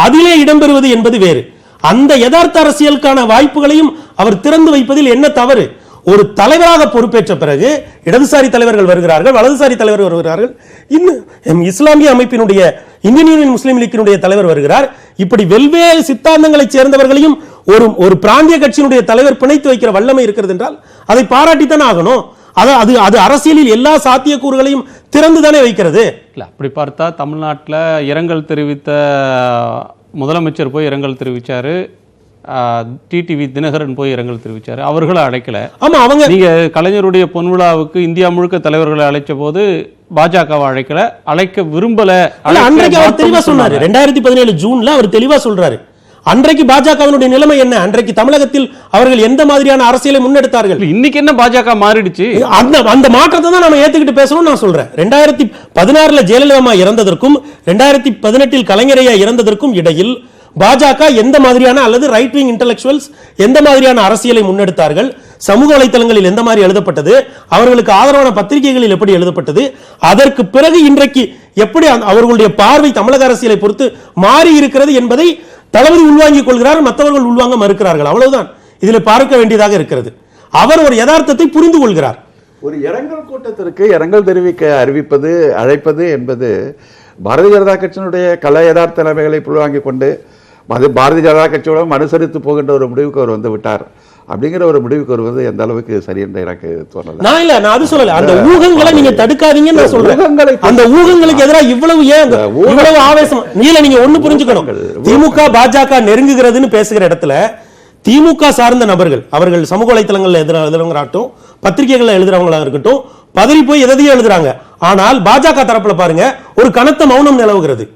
அதிலே இடம்பெறுவது என்பது வேறு. அந்த யதார்த்த அரசியலுக்கான வாய்ப்புகளையும் அவர் திறந்து வைப்பதில் என்ன தவறு? ஒரு தலைவராக பொறுப்பேற்ற பிறகு இடதுசாரி தலைவர்கள் வருகிறார்கள், வலதுசாரி தலைவர் வருகிறார்கள், இன்னும் இஸ்லாமிய அமைப்பினுடைய இந்தியன் யூனியன் முஸ்லீம் லீக்கினுடைய தலைவர் வருகிறார். இப்படி வெவ்வேறு சித்தாந்தங்களை சேர்ந்தவர்களையும் ஒரு பிராந்திய கட்சியினுடைய தலைவர் பிணைத்து வைக்கிற வல்லமை இருக்கிறது என்றால் அதை பாராட்டித்தான் ஆகணும். அது அரசியலில் எல்லா சாத்தியக்கூறுகளையும் திறந்துதானே வைக்கிறது. இல்ல அப்படி பார்த்தா தமிழ்நாட்டில் இரங்கல் தெரிவித்த முதலமைச்சர் போய் இரங்கல் தெரிவிச்சாரு, டிடிவி தினகரன் போய் இரங்கல் தெரிவிச்சாரு, அவர்களை அழைக்கல. ஆமா, அவங்க நீங்க கலைஞருடைய பொன்விழாவுக்கு இந்தியா முழுக்க தலைவர்களை அழைச்ச போது பாஜகவை அழைக்க விரும்பல. அன்றைக்கு அவர் தெளிவா சொன்னாரு. 2017 ஜூன்ல அவர் தெளிவா சொல்றாரு. அன்றைக்கு பாஜகவினுடைய நிலைமை என்ன, அன்றைக்கு தமிழகத்தில் அவர்கள் எந்த மாதிரியான அரசியலை முன்னெடுத்தார்கள். இன்னைக்கு என்ன பாஜக மாறிடுச்சு? அந்த மாற்றத்தை தான் நம்ம ஏத்துக்கிட்டு பேசணும். நான் சொல்றேன், 2016 ஜெயலலிதா இறந்ததற்கும் 2018 கலைஞரையா இறந்ததற்கும் இடையில் பாஜக எந்த மாதிரியான அல்லது ரைட் விங் இன்டெலெக்சுவல்ஸ் எந்த மாதிரியான அரசியலை முன்னெடுத்தார்கள், சமூக வலைத்தளங்களில் எந்த மாதிரி எழுதப்பட்டது, அவர்களுக்கு ஆதரவான பத்திரிகைகளில் எப்படி எழுதப்பட்டது, அதற்கு பிறகு இன்றைக்கு எப்படி அவர்களுடைய பார்வை தமிழக அரசியலை பொறுத்து மாறி இருக்கிறது என்பதை தளபதி உள்வாங்கிக் கொள்கிறார், மற்றவர்கள் உள்வாங்க மறுக்கிறார்கள். அவ்வளவுதான் இதில் பார்க்க வேண்டியதாக இருக்கிறது. அவர் ஒரு யதார்த்தத்தை புரிந்து கொள்கிறார். ஒரு இரங்கல் கூட்டத்திற்கு இரங்கல் தெரிவிக்க அழைப்பது என்பது பாரதிய ஜனதா கட்சியினுடைய கல யதார்த்த நிலைமைகளை உள்வாங்கிக் கொண்டு பாரதிய ஜனதா கட்சியோட அனுசரித்து போகின்ற ஒரு முடிவுக்கு அவர் வந்து விட்டார் அப்படிங்கிற ஒரு முடிவுக்கு வருவது எந்த அளவுக்கு சரி என்று எனக்கு தோணல. நான் அது சொல்லல, அந்த ஊகங்களை நீங்க தடுக்காதீங்கன்னு நான் சொல்றேன். அந்த ஊகங்களுக்கு எதிராக இவ்வளவு ஆவேசம் நீங்க ஒண்ணு புரிஞ்சுக்கணும். திமுக பாஜக நெருங்குகிறதுன்னு பேசுகிற இடத்துல திமுக சார்ந்த நபர்கள், அவர்கள் சமூக வலைத்தளங்கள்ல எழுதுறவங்களாகட்டும், பத்திரிகைகள்ல எழுதுறவங்களா இருக்கட்டும், பதறி போய் எதையும் எழுதுறாங்க. ஆனால் பாஜக தரப்புல பாருங்க ஒரு கனத்த மௌனம் நிலவுகிறது.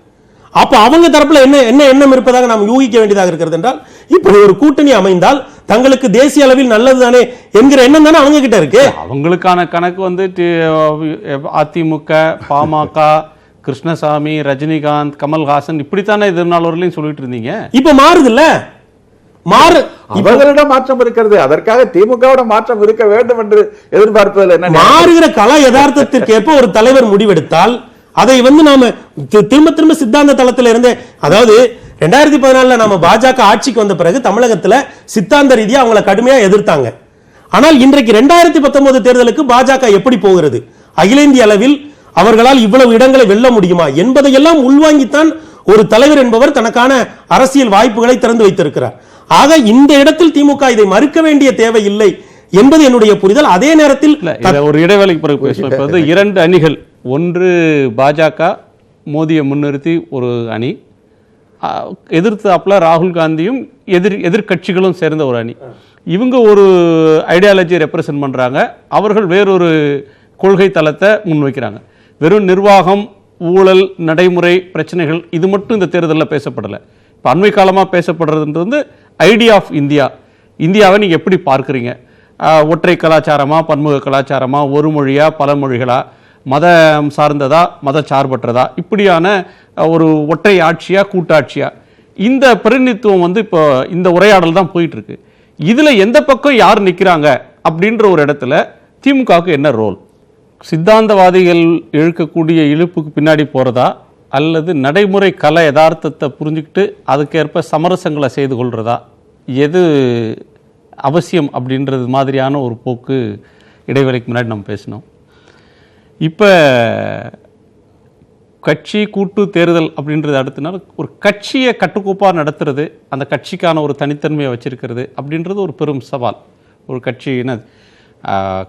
அப்ப அவங்க தரப்புல என்ன எண்ணம் இருப்பதாக நாம் யூகிக்க வேண்டியதாக இருக்கிறது என்றால், இப்படி ஒரு கூட்டணி அமைந்தால் தங்களுக்கு தேசிய அளவில் நல்லதுதானே என்கிற எண்ணம் தானே அவங்க கிட்ட இருக்கு. அவங்களுக்கான கணக்கு வந்து அதிமுக, பாமக, கிருஷ்ணசாமி, ரஜினிகாந்த், கமல்ஹாசன் இப்படித்தானே இது நாள் வரலையும் சொல்லிட்டு இருந்தீங்க. இப்ப மாறுது இல்ல, அவர்களிடம் மாற்றம் இருக்கிறது. அதற்காக திமுகவோட மாற்றம் இருக்க வேண்டும் என்று எதிர்பார்ப்பதில் என்ன? மாறுகிற கலா யதார்த்தத்திற்கேற்ப ஒரு தலைவர் முடிவெடுத்தால் அதை நாம திரும்ப சித்தாந்த தளத்தில் இருந்து, அதாவது 2014 நாம பாஜக ஆட்சிக்கு வந்த பிறகு தமிழகத்துல சித்தாந்த ரீதியா அவங்களை கடுமையா எதிர்த்தாங்க. ஆனால் இன்றைக்கு 2019 தேர்தலுக்கு பாஜக எப்படி போகிறது, அகில இந்திய அளவில் அவர்களால் இவ்வளவு இடங்களை வெல்ல முடியுமா என்பதையெல்லாம் உள்வாங்கித்தான் ஒரு தலைவர் என்பவர் தனக்கான அரசியல் வாய்ப்புகளை திறந்து வைத்திருக்கிறார். ஆக இந்த இடத்தில் திமுக இதை மறுக்க வேண்டிய தேவை இல்லை என்பது என்னுடைய புரிதல். அதே நேரத்தில் ஒரு இடைவேளைக்கு பிறகு பேசுவோம். 2 அணிகள், ஒன்று பாஜக மோடியை முன்னிறுத்தி ஒரு அணி, எதிர்த்தாப்புல ராகுல் காந்தியும் எதிர்கட்சிகளும் சேர்ந்த ஒரு அணி. இவங்க ஒரு ஐடியாலஜி ரெப்ரசன்ட் பண்றாங்க, அவர்கள் வேறொரு கொள்கை தளத்தை முன்வைக்கிறாங்க. வெறும் நிர்வாகம், ஊழல், நடைமுறை பிரச்சனைகள் இது மட்டும் இந்த தேர்தலில் பேசப்படலை. இப்போ அண்மை காலமாக பேசப்படுறதுன்றது ஐடியா ஆஃப் இந்தியாவை நீங்கள் எப்படி பார்க்குறீங்க? ஒற்றை கலாச்சாரமா, பன்முக கலாச்சாரமா, ஒரு மொழியா, பல மொழிகளா, மதம் சார்ந்ததா, மத சார்பற்றதா, இப்படியான ஒரு ஒற்றை ஆட்சியா, கூட்டாட்சியா, இந்த பிரதிநிதித்துவம் இப்போ இந்த உரையாடல் தான் போயிட்டு இருக்கு. இதுல எந்த பக்கம் யார் நிற்கிறாங்க அப்படின்ற ஒரு இடத்துல திமுகவுக்கு என்ன ரோல்? சித்தாந்தவாதிகள் இழுக்கக்கூடிய இழுப்புக்கு பின்னாடி போறதா, அல்லது நடைமுறை கல யதார்த்தத்தை புரிஞ்சுக்கிட்டு அதுக்கேற்ப சமரசங்களை செய்து கொள்றதா, எது அவசியம் அப்படின்றது மாதிரியான ஒரு போக்கு இடைவேளைக்கு முன்னாடி நம்ம பேசினோம். இப்போ கட்சி கூட்டு தேர்தல் அப்படின்றது அடுத்தனால ஒரு கட்சியை கட்டுக்கோப்பாக நடத்துறது, அந்த கட்சிக்கான ஒரு தனித்தன்மையை வச்சிருக்கிறது அப்படின்றது ஒரு பெரும் சவால். ஒரு கட்சி என்ன,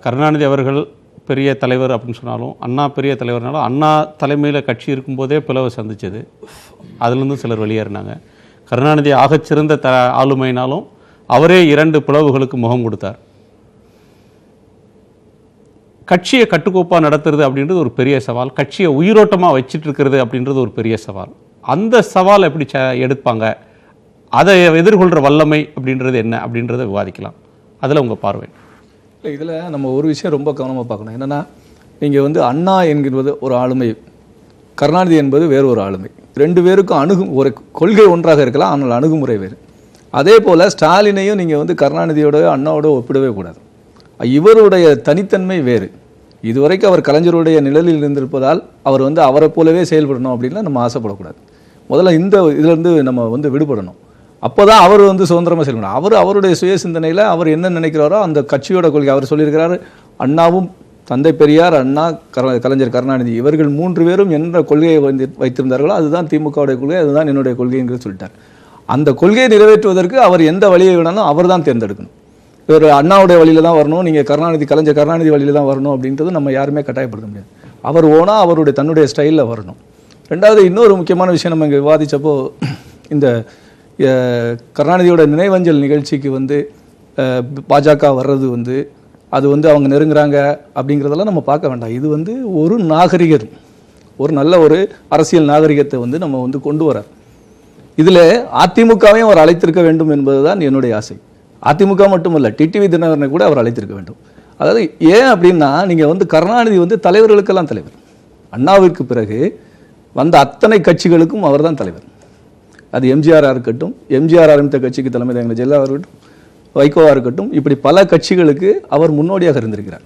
கருணாநிதி அவர்கள் பெரிய தலைவர் அப்படின்னு சொன்னாலும், அண்ணா பெரிய தலைவர்னாலும், அண்ணா தலைமையில் கட்சி இருக்கும்போதே பிளவை சந்திச்சது, அதுலேருந்து சிலர் வெளியேறினாங்க. கருணாநிதி ஆகச்சிறந்த ஆளுமைனாலும் அவரே 2 பிளவுகளுக்கு முகம் கொடுத்தார். கட்சியை கட்டுக்கோப்பாக நடத்துறது அப்படின்றது ஒரு பெரிய சவால், கட்சியை உயிரோட்டமாக வச்சிட்டு இருக்கிறது அப்படின்றது ஒரு பெரிய சவால். அந்த சவால் எப்படி எடுப்பாங்க, அதை எதிர்கொள்கிற வல்லமை அப்படின்றது என்ன அப்படின்றத விவாதிக்கலாம். அதில் உங்கள் பார்வை. இல்லை, இதில் நம்ம ஒரு விஷயம் ரொம்ப கவனமாக பார்க்கணும். என்னென்னா, நீங்கள் வந்து அண்ணா என்கிறது ஒரு ஆளுமை, கருணாநிதி என்பது வேறு ஒரு ஆளுமை. 2 பேருக்கும் ஒரு கொள்கை ஒன்றாக இருக்கலாம், ஆனால் அணுகுமுறை வேறு. அதே போல் ஸ்டாலினையும் நீங்கள் வந்து கருணாநிதியோட அண்ணாவோட ஒப்பிடவே கூடாது. இவருடைய தனித்தன்மை வேறு. இதுவரைக்கும் அவர் கலைஞருடைய நிழலில் இருந்திருப்பதால் அவர் வந்து அவரை போலவே செயல்படணும் அப்படின்லாம் நம்ம ஆசைப்படக்கூடாது. முதல்ல இந்த இதிலேருந்து நம்ம வந்து விடுபடணும். அப்போ தான் அவர் வந்து சுதந்திரமாக செயல்படணும். அவருடைய சுய சிந்தனையில் அவர் என்ன நினைக்கிறாரோ அந்த கட்சியோட கொள்கை. அவர் சொல்லியிருக்கிறாரு, அண்ணாவும் தந்தை பெரியார், அண்ணா, கலைஞர் கருணாநிதி இவர்கள் 3 பேரும் என்ற கொள்கையை வைத்திருந்தார்களோ அதுதான் திமுகவுடைய கொள்கை, அதுதான் என்னுடைய கொள்கைங்கிறது சொல்லிட்டார். அந்த கொள்கையை நிறைவேற்றுவதற்கு அவர் எந்த வழியை வேணாலும் அவர் தான் தேர்ந்தெடுக்கணும். இவர் அண்ணாவுடைய வழியில் தான் வரணும், நீங்கள் கலைஞர் கருணாநிதி வழியில் தான் வரணும் அப்படின்றது நம்ம யாருமே கட்டாயப்படுத்த முடியாது. அவர் ஓனா அவருடைய தன்னுடைய ஸ்டைலில் வரணும். ரெண்டாவது, இன்னொரு முக்கியமான விஷயம் நம்ம இங்கே விவாதித்தப்போ, இந்த கருணாநிதியோட நினைவஞ்சல் நிகழ்ச்சிக்கு வந்து பாஜக வர்றது வந்து அது வந்து அவங்க நெருங்குறாங்க அப்படிங்கிறதெல்லாம் நம்ம பார்க்க வேண்டாம். இது வந்து ஒரு நாகரிகம், ஒரு நல்ல ஒரு அரசியல் நாகரிகத்தை வந்து நம்ம வந்து கொண்டு வரார். இதில் அதிமுகவையும் அவர் அழைத்திருக்க வேண்டும் என்பதுதான் என்னுடைய ஆசை. அதிமுக மட்டுமல்ல, டிடிவி தினகரனை கூட அவர் அழைத்திருக்க வேண்டும். அதாவது ஏன் அப்படின்னா, நீங்கள் வந்து கருணாநிதி வந்து தலைவர்களுக்கெல்லாம் தலைவர். அண்ணாவிற்கு பிறகு வந்த அத்தனை கட்சிகளுக்கும் அவர் தான் தலைவர். அது எம்ஜிஆராக இருக்கட்டும், எம்ஜிஆர் ஆரம்பித்த கட்சிக்கு தலைமை தாங்கின ஜெயலலிதா இருக்கட்டும், வைகோவாக இருக்கட்டும், இப்படி பல கட்சிகளுக்கு அவர் முன்னோடியாக இருந்திருக்கிறார்.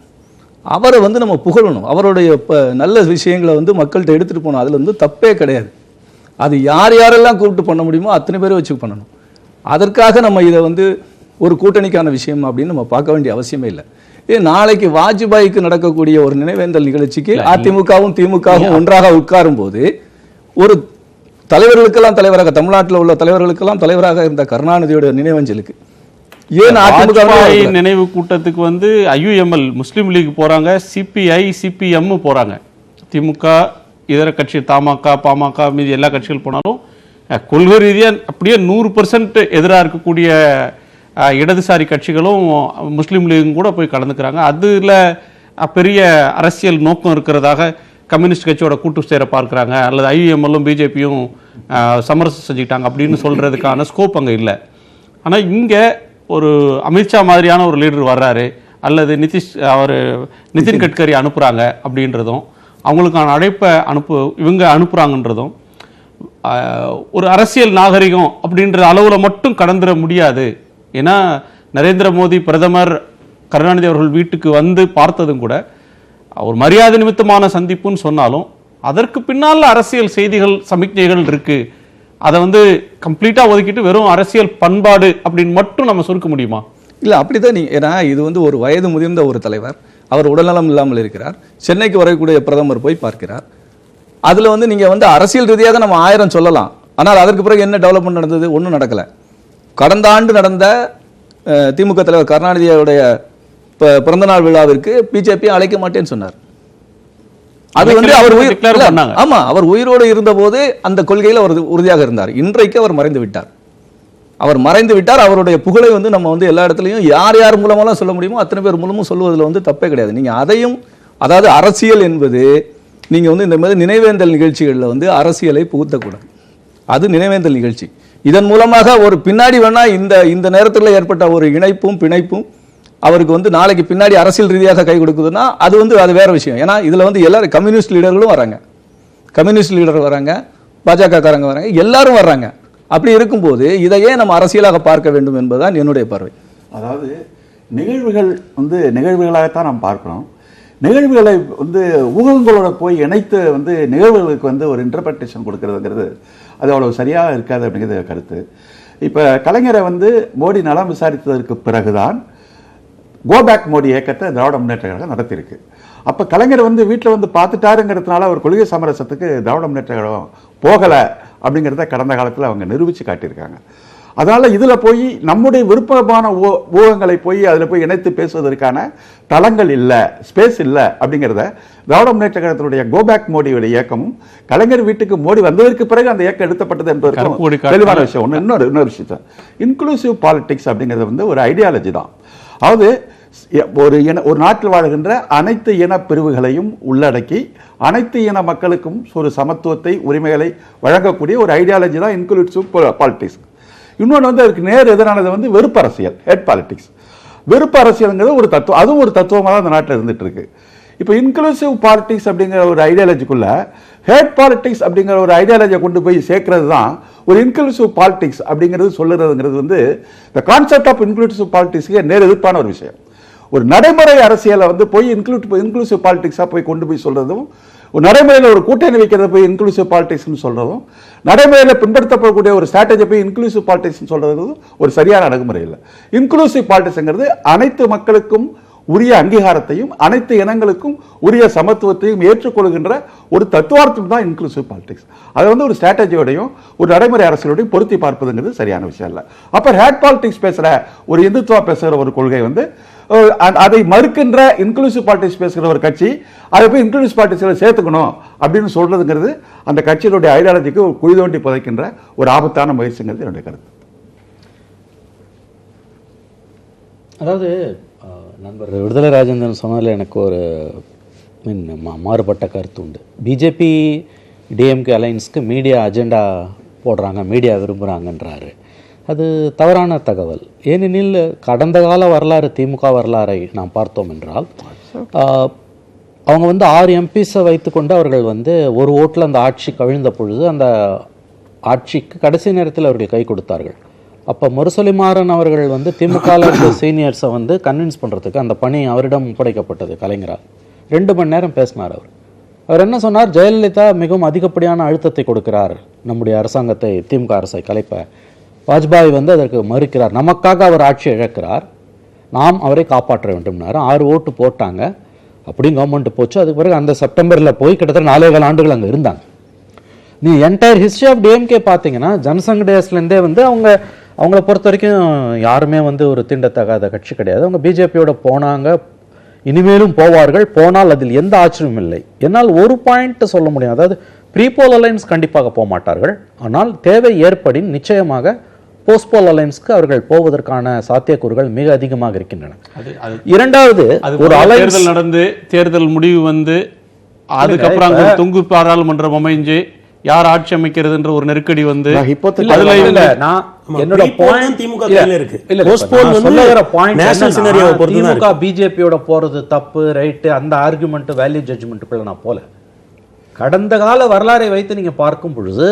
அவரை வந்து நம்ம புகழணும். அவருடைய நல்ல விஷயங்களை வந்து மக்கள்கிட்ட எடுத்துகிட்டு போகணும். அதில் வந்து தப்பே கிடையாது. அது யாரெல்லாம் கூப்பிட்டு பண்ண முடியுமோ அத்தனை பேரை வச்சு பண்ணணும். அதற்காக நம்ம இதை வந்து ஒரு கூட்டணிக்கான விஷயம் அப்படின்னு நம்ம பார்க்க வேண்டிய அவசியமே இல்லை. நாளைக்கு வாஜ்பாய்க்கு நடக்கக்கூடிய ஒரு நினைவேந்தல் நிகழ்ச்சிக்கு அதிமுகவும் திமுகவும் ஒன்றாக உட்காரும் போது ஒரு தலைவர்களுக்கெல்லாம் தலைவராக, தமிழ்நாட்டில் உள்ள தலைவர்களுக்கெல்லாம் தலைவராக இருந்த கருணாநிதியோட நினைவஞ்சலுக்கு ஏன் அதிமுக நினைவு கூட்டத்துக்கு வந்து IUML முஸ்லீம் லீக் போறாங்க, CPI CPM போறாங்க, திமுக இதர கட்சி தமாக பாமக மீது எல்லா கட்சிகள் போனாலும் கொள்கை ரீதியாக அப்படியே 100% எதிராக இருக்கக்கூடிய இடதுசாரி கட்சிகளும் முஸ்லீம் லீகும் கூட போய் கலந்துக்கிறாங்க. அதில் பெரிய அரசியல் நோக்கம் இருக்கிறதாக கம்யூனிஸ்ட் கட்சியோட கூட்டு சேர பார்க்குறாங்க, அல்லது IUMLும் பிஜேபியும் சமரசம் செஞ்சுக்கிட்டாங்க அப்படின்னு சொல்கிறதுக்கான ஸ்கோப் அங்கே இல்லை. ஆனால் இங்கே ஒரு அமித்ஷா மாதிரியான ஒரு லீடர் வர்றாரு, அல்லது நிதின் கட்கரி அனுப்புகிறாங்க அப்படின்றதும், அவங்களுக்கான அழைப்பை இவங்க அனுப்புகிறாங்கன்றதும் ஒரு அரசியல் நாகரிகம் அப்படின்ற அளவில் மட்டும் கடந்துட முடியாது. ஏன்னா நரேந்திர மோடி பிரதமர் கருணாநிதி அவர்கள் வீட்டுக்கு வந்து பார்த்ததும் கூட ஒரு மரியாதை நிமித்தமான சந்திப்புன்னு சொன்னாலும் அதற்கு பின்னால் அரசியல் செய்திகள் சமிக்ஞைகள் இருக்கு. அதை வந்து கம்ப்ளீட்டா ஒதுக்கிட்டு வெறும் அரசியல் பண்பாடு அப்படின்னு மட்டும் நம்ம சுருக்க முடியுமா? இல்லை, அப்படிதான். ஏன்னா இது வந்து ஒரு வயது முதிர்ந்த ஒரு தலைவர், அவர் உடல்நலம் இல்லாமல் இருக்கிறார். சென்னைக்கு வரக்கூடிய பிரதமர் போய் பார்க்கிறார். அதில் வந்து நீங்கள் வந்து அரசியல் ரீதியாக நம்ம 1000 சொல்லலாம். ஆனால் அதற்கு பிறகு என்ன டெவலப்மெண்ட் நடந்தது? ஒன்றும் நடக்கலை. கடந்த ஆண்டு நடந்த திமுக தலைவர் கருணாநிதியோடைய பிறந்தநாள் விழாவிற்கு பிஜேபி அழைக்க மாட்டேன்னு சொன்னார். அது வந்து அவர் உயிரோடு இருந்தபோது அந்த கொள்கையில் அவர் உறுதியாக இருந்தார். இன்றைக்கு அவர் மறைந்து விட்டார். அவருடைய புகழை வந்து நம்ம வந்து எல்லா இடத்துலையும் யார் மூலமெல்லாம் சொல்ல முடியுமோ அத்தனை பேர் மூலமும் சொல்வதில் வந்து தப்பே கிடையாது. நீங்கள் அதையும், அதாவது அரசியல் என்பது நீங்கள் வந்து இந்த மாதிரி நினைவேந்தல் நிகழ்ச்சிகளில் வந்து அரசியலை புகுத்தக்கூடாது. அது நினைவேந்தல் நிகழ்ச்சி. இதன் மூலமாக ஒரு பின்னாடி வேணா இந்த நேரத்தில் ஏற்பட்ட ஒரு இணைப்பும் பிணைப்பும் அவருக்கு வந்து நாளைக்கு பின்னாடி அரசியல் ரீதியாக கை கொடுக்குதுன்னா அது வேற விஷயம். ஏன்னா இதில் வந்து எல்லாரும் கம்யூனிஸ்ட் லீடர்களும் வராங்க, பாஜக காரங்க வராங்க, எல்லாரும் வர்றாங்க. அப்படி இருக்கும்போது இதையே நம்ம அரசியலாக பார்க்க வேண்டும் என்பதுதான் என்னுடைய பார்வை. அதாவது நிகழ்வுகள் வந்து நிகழ்வுகளாகத்தான் நாம் பார்க்கிறோம். நிகழ்வுகளை வந்து ஊகங்களோட போய் இணைத்து வந்து நிகழ்வுகளுக்கு வந்து ஒரு இன்டர்பிரேஷன் கொடுக்கறதுங்கிறது அது அவ்வளவு சரியாக இருக்காது அப்படிங்கிறது கருத்து. இப்போ கலைஞரை வந்து மோடி நலம் விசாரித்ததற்கு பிறகுதான் கோபேக் மோடி இயக்கத்தை திராவிட முன்னேற்ற கழகம் நடத்தியிருக்கு. அப்போ கலைஞர் வந்து வீட்டில் வந்து பார்த்துட்டாருங்கிறதுனால அவர் கொள்கை சமரசத்துக்கு திராவிட முன்னேற்ற கழகம் போகலை அப்படிங்கிறத கடந்த காலத்தில் அவங்க நிரூபித்து காட்டியிருக்காங்க. அதனால இதுல போய் நம்முடைய விருப்பமான ஊகங்களை போய் அதுல போய் இணைத்து பேசுவதற்கான தளங்கள் இல்ல, ஸ்பேஸ் இல்ல அப்படிங்கிறத திராவிட முன்னேற்ற கழகத்தினுடைய கோபேக் மோடியுடைய இயக்கமும் கலைஞர் வீட்டுக்கு மோடி வந்ததற்கு பிறகு அந்த இயக்கம் எடுத்தப்பட்டது என்பதற்கு தெளிவான விஷயம். இன்னொரு விஷயம், இன்க்ளூசிவ் பாலிடிக்ஸ் அப்படிங்கிறது வந்து ஒரு ஐடியாலஜி தான். அதாவது ஒரு நாட்டில் வாழ்கின்ற அனைத்து இன பிரிவுகளையும் உள்ளடக்கி அனைத்து இன மக்களுக்கும் ஒரு சமத்துவத்தை, உரிமைகளை வழங்கக்கூடிய ஒரு ஐடியாலஜி தான் இன்க்ளூசிவ் பாலிடிக்ஸ். இன்னொன்று வந்து அதுக்கு நேர் எதிரானது வந்து வெறுப்பு அரசியல், ஹேட் பாலிடிக்ஸ். வெறுப்பு அரசியல்ங்கிறது ஒரு தத்துவம், அதுவும் ஒரு தத்துவமாக தான் அந்த நாட்டில் இருந்துட்டு இருக்கு. இப்போ இன்க்ளூசிவ் பாலிடிக்ஸ் அப்படிங்கிற ஒரு ஐடியாலஜிக்குள்ள ஹேட் பாலிடிக்ஸ் அப்படிங்கிற ஒரு ஐடியாலஜியை கொண்டு போய் சேர்க்கறது தான் ஒரு இன்க்ளூசிவ் பாலிடிக்ஸ் அப்படிங்கிறது சொல்லுறதுங்கிறது வந்து இந்த கான்செப்ட் ஆஃப் இன்க்ளூசிவ் பாலிடிக்ஸ்க்கு நேர் எதிர்ப்பான ஒரு விஷயம். ஒரு நடைமுறை அரசியலை வந்து போய் இன்க்ளூசிவ் பாலிடிக்ஸாக போய் கொண்டு போய் சொல்றதும், ஒரு நடைமுறையில் ஒரு கூட்டணி வைக்கிறத போய் இன்க்ளூசிவ் பாலிடிக்ஸ்னு சொல்றதும், நடைமுறையில் பின்பற்றப்படக்கூடிய ஒரு ஸ்ட்ராட்டஜி போய் இன்க்ளூசிவ் பாலிடிக்ஸ் சொல்றதும் ஒரு சரியான அணுகுமுறை இல்லை. இன்க்ளூசிவ் பாலிடிக்ஸ்ங்கிறது அனைத்து மக்களுக்கும் உரிய அங்கீகாரத்தையும் அனைத்து இனங்களுக்கும் உரிய சமத்துவத்தையும் ஏற்றுக்கொள்கின்ற ஒரு தத்துவார்த்தம் தான் இன்க்ளூசிவ் பாலிடிக்ஸ். அதை வந்து ஒரு ஸ்ட்ராட்டஜியோடையும் ஒரு நடைமுறை அரசியலோடையும் பொருத்தி பார்ப்பதுங்கிறது சரியான விஷயம் இல்லை. அப்போ ஹேட் பாலிடிக்ஸ் பேசுற ஒரு இந்துத்துவா பேசுகிற ஒரு கொள்கை வந்து அதை மறுக்கின்ற இன்க்ளூசிவ் பாலிடிக்ஸ் பேசுகிற ஒரு கட்சி அதை போய் இன்க்ளூசிவ் பாலிடிக்ஸில் சேர்த்துக்கணும் அப்படின்னு சொல்றதுங்கிறது அந்த கட்சியினுடைய ஐடியாலஜிக்கு குழி தோண்டி புதைக்கின்ற ஒரு ஆபத்தான முயற்சிங்கிறது என்னுடைய கருத்து. அதாவது நண்பர் விடுதலை ராஜேந்திரன் சொன்னதில் எனக்கு ஒரு மாறுபட்ட கருத்து உண்டு. பிஜேபி டிஎம்கே அலைன்ஸ்க்கு மீடியா அஜெண்டா போடுறாங்க, மீடியா விரும்புகிறாங்கன்றாரு. அது தவறான தகவல். ஏனெனில் கடந்த கால வரலாறு, திமுக வரலாறை நாம் பார்த்தோம் என்றால் அவங்க வந்து 6 எம்பிஸை வைத்துக்கொண்டு அவர்கள் வந்து ஒரு ஓட்டில் அந்த ஆட்சி கவிழ்ந்த பொழுது அந்த ஆட்சிக்கு கடைசி நேரத்தில் அவர்கள் கை கொடுத்தார்கள். அப்போ முரசொலிமாறன் அவர்கள் வந்து திமுகவில் இருந்த சீனியர்ஸை வந்து கன்வின்ஸ் பண்ணுறதுக்கு அந்த பணி அவரிடம் ஒப்படைக்கப்பட்டது கலைஞரால். 2 மணி நேரம் பேசினார் அவர் என்ன சொன்னார்? ஜெயலலிதா மிகவும் அதிகப்படியான அழுத்தத்தை கொடுக்கிறார் நம்முடைய அரசாங்கத்தை, திமுக அரசை கலைப்ப. வாஜ்பாய் வந்து அதற்கு மறுக்கிறார், நமக்காக அவர் ஆட்சி இழக்கிறார், நாம் அவரை காப்பாற்ற வேண்டும்னாரு. 6 ஓட்டு போட்டாங்க, அப்படியும் கவர்மெண்ட் போச்சு. அதுக்கு பிறகு அந்த செப்டம்பரில் போய் கிட்டத்தட்ட 4 ஆண்டுகள் அங்கே இருந்தாங்க. நீ என்டையர் ஹிஸ்ட்ரி ஆஃப் டிஎம்கே பார்த்தீங்கன்னா ஜனசங் டேஸ்லேருந்தே வந்து அவங்கள பொறுத்த வரைக்கும் யாருமே வந்து ஒரு தீண்டத்தகாத கட்சி கிடையாது. அவங்க பிஜேபியோட போனாங்க, இனிமேலும் போவார்கள், போனால் அதில் எந்த ஆச்சரியமும் இல்லை. என்னால் ஒரு பாயிண்ட் சொல்ல முடியும், அதாவது ப்ரீபோல் அலைன்ஸ் கண்டிப்பாக போக மாட்டார்கள், ஆனால் தேவை ஏற்படின் நிச்சயமாக போஸ்ட்போல் அலைன்ஸ்க்கு அவர்கள் போவதற்கான சாத்தியக்கூறுகள் மிக அதிகமாக இருக்கின்றன. இரண்டாவது, ஒரு தேர்தல் நடந்து தேர்தல் முடிவு வந்து அதுக்கப்புறம் அங்க தொங்கு பாராளுமன்றம் அமைஞ்சு யார் ஆட்சி அமைக்கிறதுன்ற ஒரு நெருக்கடி வந்து அதுல இல்ல, நான் என்னோட பாயிண்ட் திமுக கையில இருக்கு. திமுக பிஜேபியோட போறது தப்பு ரைட், அந்த ஆர்குமெண்ட் வேல்யூ ஜட்ஜ்மெண்ட்டுக்குள்ள நான் போல. கடந்த கால வரலாறை வைத்து நீங்க பார்க்கும் பொழுது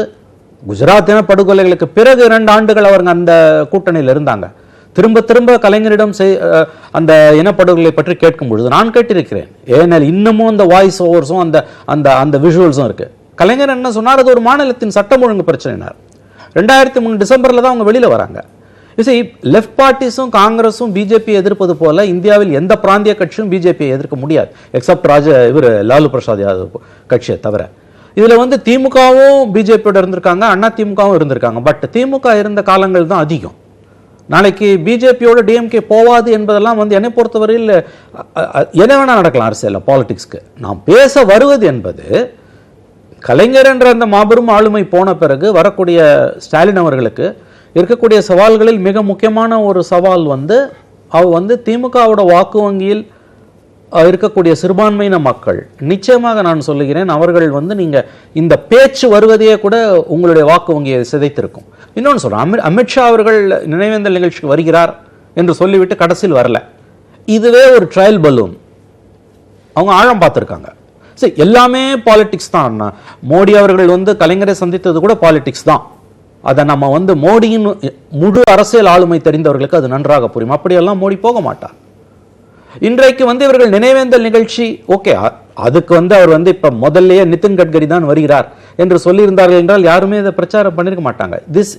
குஜராத் இன படுகொலைகளுக்கு பிறகு 2 ஆண்டுகள் அவங்க அந்த கூட்டணியில் இருந்தாங்க. திரும்ப திரும்ப கலைஞரிடம் அந்த இனப்படுகொலை பற்றி கேட்கும் பொழுது நான் கேட்டிருக்கிறேன், ஏனால் இன்னமும் அந்த வாய்ஸ் ஓவர்ஸும் அந்த அந்த அந்த விஷுவல்ஸும் இருக்கு. கலைஞர் என்ன சொன்னார்? அது ஒரு மாநிலத்தின் சட்டம் ஒழுங்கு பிரச்சனைனார். 2003 டிசம்பர்ல தான் அவங்க வெளியில வராங்க. லெஃப்ட் பார்ட்டிஸும் காங்கிரஸும் பிஜேபி எதிர்ப்பது போல இந்தியாவில் எந்த பிராந்திய கட்சியும் பிஜேபியை எதிர்க்க முடியாது, எக்ஸப்ட் லாலு பிரசாத் யாதவ் கட்சியை தவிர. இதுல வந்து திமுகவும் பிஜேபியோட இருந்திருக்காங்க, அண்ணா திமுகவும் இருந்திருக்காங்க. பட் திமுக இருந்த காலங்கள் தான் அதிகம். நாளைக்கு பிஜேபியோட டிஎம்கே போவாது என்பதெல்லாம் வந்து என்னை பொறுத்தவரையில் என்ன வேணா நடக்கலாம் அரசியல் பாலிடிக்ஸ்க்கு. நாம் பேச வருவது என்பது கலைஞர் என்ற அந்த மாபெரும் ஆளுமை போன பிறகு வரக்கூடிய ஸ்டாலின் அவர்களுக்கு இருக்கக்கூடிய சவால்களில் மிக முக்கியமான ஒரு சவால் வந்து அவர் வந்து திமுகவோட வாக்கு வங்கியில் இருக்கக்கூடிய சிறுபான்மையின மக்கள். நிச்சயமாக நான் சொல்லுகிறேன், அவர்கள் வந்து நீங்க இந்த பேச்சு வருவதையே கூட உங்களுடைய வாக்கு வங்கியை சிதைத்திருக்கும். இன்னொன்று சொல்றேன், அமித்ஷா அவர்கள் நினைவேந்தல் நிகழ்ச்சிக்கு வருகிறார் என்று சொல்லிவிட்டு கடைசியில் வரல. இதுவே ஒரு ட்ரையல் பலூன். அவங்க ஆழம் பார்த்துருக்காங்க. சரி, எல்லாமே பாலிடிக்ஸ் தான். மோடி அவர்கள் வந்து கலைஞரை சந்தித்தது கூட பாலிடிக்ஸ் தான். அதை நம்ம வந்து மோடியின் முழு அரசியல் ஆளுமை தெரிந்தவர்களுக்கு அது நன்றாக புரியும். அப்படியெல்லாம் மோடி போக மாட்டார். இன்றைக்கு வந்து இவர்கள் நினைவேந்தல் நிகழ்ச்சி ஓகே, அதுக்கு வந்து அவர் வந்து இப்ப முதல்லயே நிதின் கட்கரி தான் வருகிறார் என்று சொல்லியிருந்தார்கள் என்றால் யாருமே இதை பிரச்சாரம் பண்ணிருக்க மாட்டாங்க.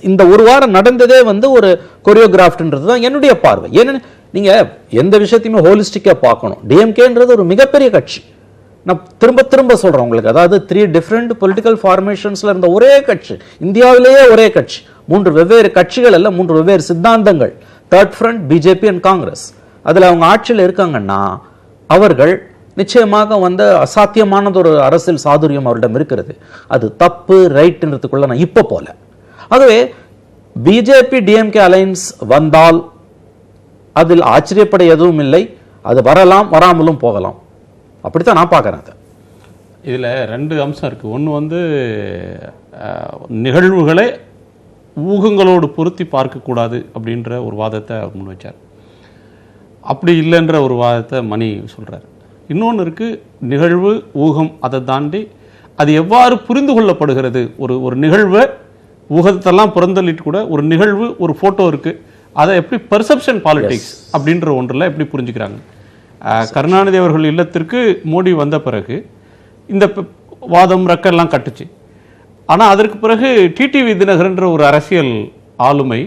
இந்த ஒரு வாரம் நடந்ததே வந்து ஒரு கொரியோகிராஃப்ன்றது தான் என்னுடைய பார்வை. ஏன்னு நீங்க எந்த விஷயத்தையுமே ஹோலிஸ்டிக்கா பார்க்கணும். டிஎம்கேன்றது ஒரு மிகப்பெரிய கட்சி. நான் திரும்ப திரும்ப சொல்றேன் உங்களுக்கு, அதாவது 3 டிஃபரெண்ட் பொலிட்டிக்கல் ஃபார்மேஷன்ஸ்ல இருந்த ஒரே கட்சி, இந்தியாவிலேயே ஒரே கட்சி. 3 வெவ்வேறு கட்சிகள் அல்ல, 3 வெவ்வேறு சித்தாந்தங்கள். Third front, BJP and Congress. அதில் அவங்க ஆட்சியில் இருக்காங்கன்னா அவர்கள் நிச்சயமாக அசாத்தியமானது ஒரு அரசியல் சாதுரியம் அவரிடம் இருக்கிறது. அது தப்பு ரைட்ன்றதுக்குள்ள நான் இப்போ போல. ஆகவே பிஜேபி டிஎம்கே அலைன்ஸ் வந்தால் அதில் ஆச்சரியப்பட எதுவும் இல்லை. அது வரலாம், வராமலும் போகலாம். அப்படித்தான் நான் பார்க்குறேன். அதை இதில் 2 அம்சம் இருக்குது. ஒன்று நிகழ்வுகளை ஊகங்களோடு பொருத்தி பார்க்கக்கூடாது அப்படின்ற ஒரு வாதத்தை அவர் முன் வச்சார். அப்படி இல்லைன்ற ஒரு வாதத்தை மணி சொல்கிறார். இன்னொன்று இருக்குது, நிகழ்வு ஊகம், அதை தாண்டி அது எவ்வாறு புரிந்து கொள்ளப்படுகிறது. ஒரு நிகழ்வை ஊகத்தெல்லாம் புறந்தள்ளிட்டு கூட ஒரு நிகழ்வு, ஒரு ஃபோட்டோ இருக்குது, அதை எப்படி பெர்செப்ஷன் பாலிடிக்ஸ் அப்படின்ற ஒன்றில் எப்படி புரிஞ்சுக்கிறாங்க. கருணாநிதி அவர்கள் இல்லத்திற்கு மோடி வந்த பிறகு இந்த வாதம் ரெக்கெல்லாம் கட்டுச்சு. ஆனால் அதற்கு பிறகு டிடிவி தினகரன்ற ஒரு அரசியல் ஆளுமை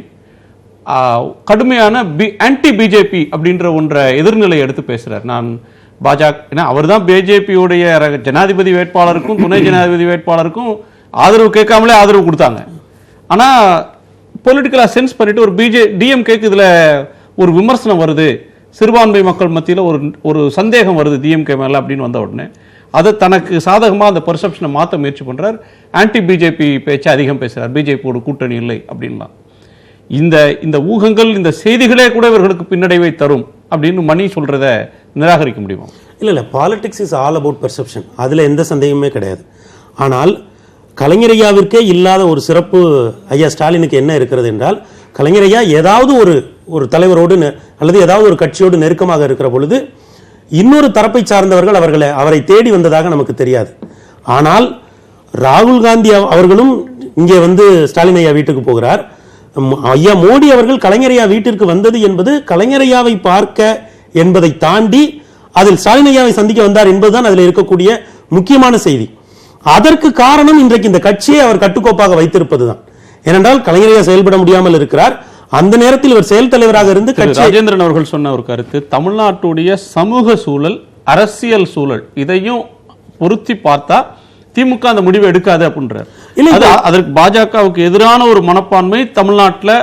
கடுமையான ஆன்டி பிஜேபி அப்படின்ற ஒன்றை எதிர்நிலை எடுத்து பேசுகிறார். நான் பாஜக, ஏன்னா அவர் தான் பிஜேபியுடைய ஜனாதிபதி வேட்பாளருக்கும் துணை ஜனாதிபதி வேட்பாளருக்கும் ஆதரவு கேட்காமலே ஆதரவு கொடுத்தாங்க. ஆனால் பொலிட்டிக்கலாக சென்ஸ் பண்ணிட்டு ஒரு டிஎம்கேக்கு இதில் ஒரு விமர்சனம் வருது, சிறுபான்மை மக்கள் மத்தியில் ஒரு சந்தேகம் வருது டிஎம்கே மேலே அப்படின்னு வந்த உடனே அதை தனக்கு சாதகமாக அந்த பெர்செப்ஷனை மாற்ற முயற்சி பண்ணுறார். ஆன்டி பிஜேபி பேச்சு அதிகம் பேசுகிறார், பிஜேபியோட கூட்டணி இல்லை அப்படின்லாம். இந்த ஊகங்கள், இந்த செய்திகளே கூட இவர்களுக்கு பின்னடைவை தரும் அப்படின்னு மணி சொல்கிறத நிராகரிக்க முடியுமா? இல்லை, politics is all about perception. அதில் எந்த சந்தேகமே கிடையாது. ஆனால் கலைஞர் ஐயாவிற்கே இல்லாத ஒரு சிறப்பு ஐயா ஸ்டாலினுக்கு என்ன இருக்கிறது என்றால், கலைஞர் ஐயா ஏதாவது ஒரு தலைவரோடு அல்லது ஏதாவது ஒரு கட்சியோடு நெருக்கமாக இருக்கிற பொழுது இன்னொரு தரப்பை சார்ந்தவர்கள் அவரை தேடி வந்ததாக நமக்கு தெரியாது. ஆனால் ராகுல் காந்தி அவர்களும் இங்கே ஸ்டாலின் ஐயா வீட்டுக்கு போகிறார். ஐயா மோடி அவர்கள் கலைஞர் ஐயா வீட்டிற்கு வந்தது என்பது கலைஞர் ஐயாவை பார்க்க என்பதை தாண்டி அதில் ஸ்டாலின் ஐயாவை சந்திக்க வந்தார் என்பதுதான் அதில் இருக்கக்கூடிய முக்கியமான செய்தி. அதற்கு காரணம் இன்றைக்கு இந்த கட்சியை அவர் கட்டுக்கோப்பாக வைத்திருப்பதுதான். ஏனென்றால் கலைஞர் ஐயா செயல்பட முடியாமல் இருக்கிறார். அந்த நேரத்தில் இவர் செயல் தலைவராக இருந்து ராஜேந்திரன் அவர்கள் சொன்ன ஒரு கருத்து, தமிழ்நாட்டுடைய சமூக சூழல், அரசியல் சூழல் இதையும் பொருத்தி பார்த்தா திமுக அந்த முடிவை எடுக்காது அப்படின்றார். அதற்கு பாஜகவுக்கு எதிரான ஒரு மனப்பான்மை தமிழ்நாட்டில்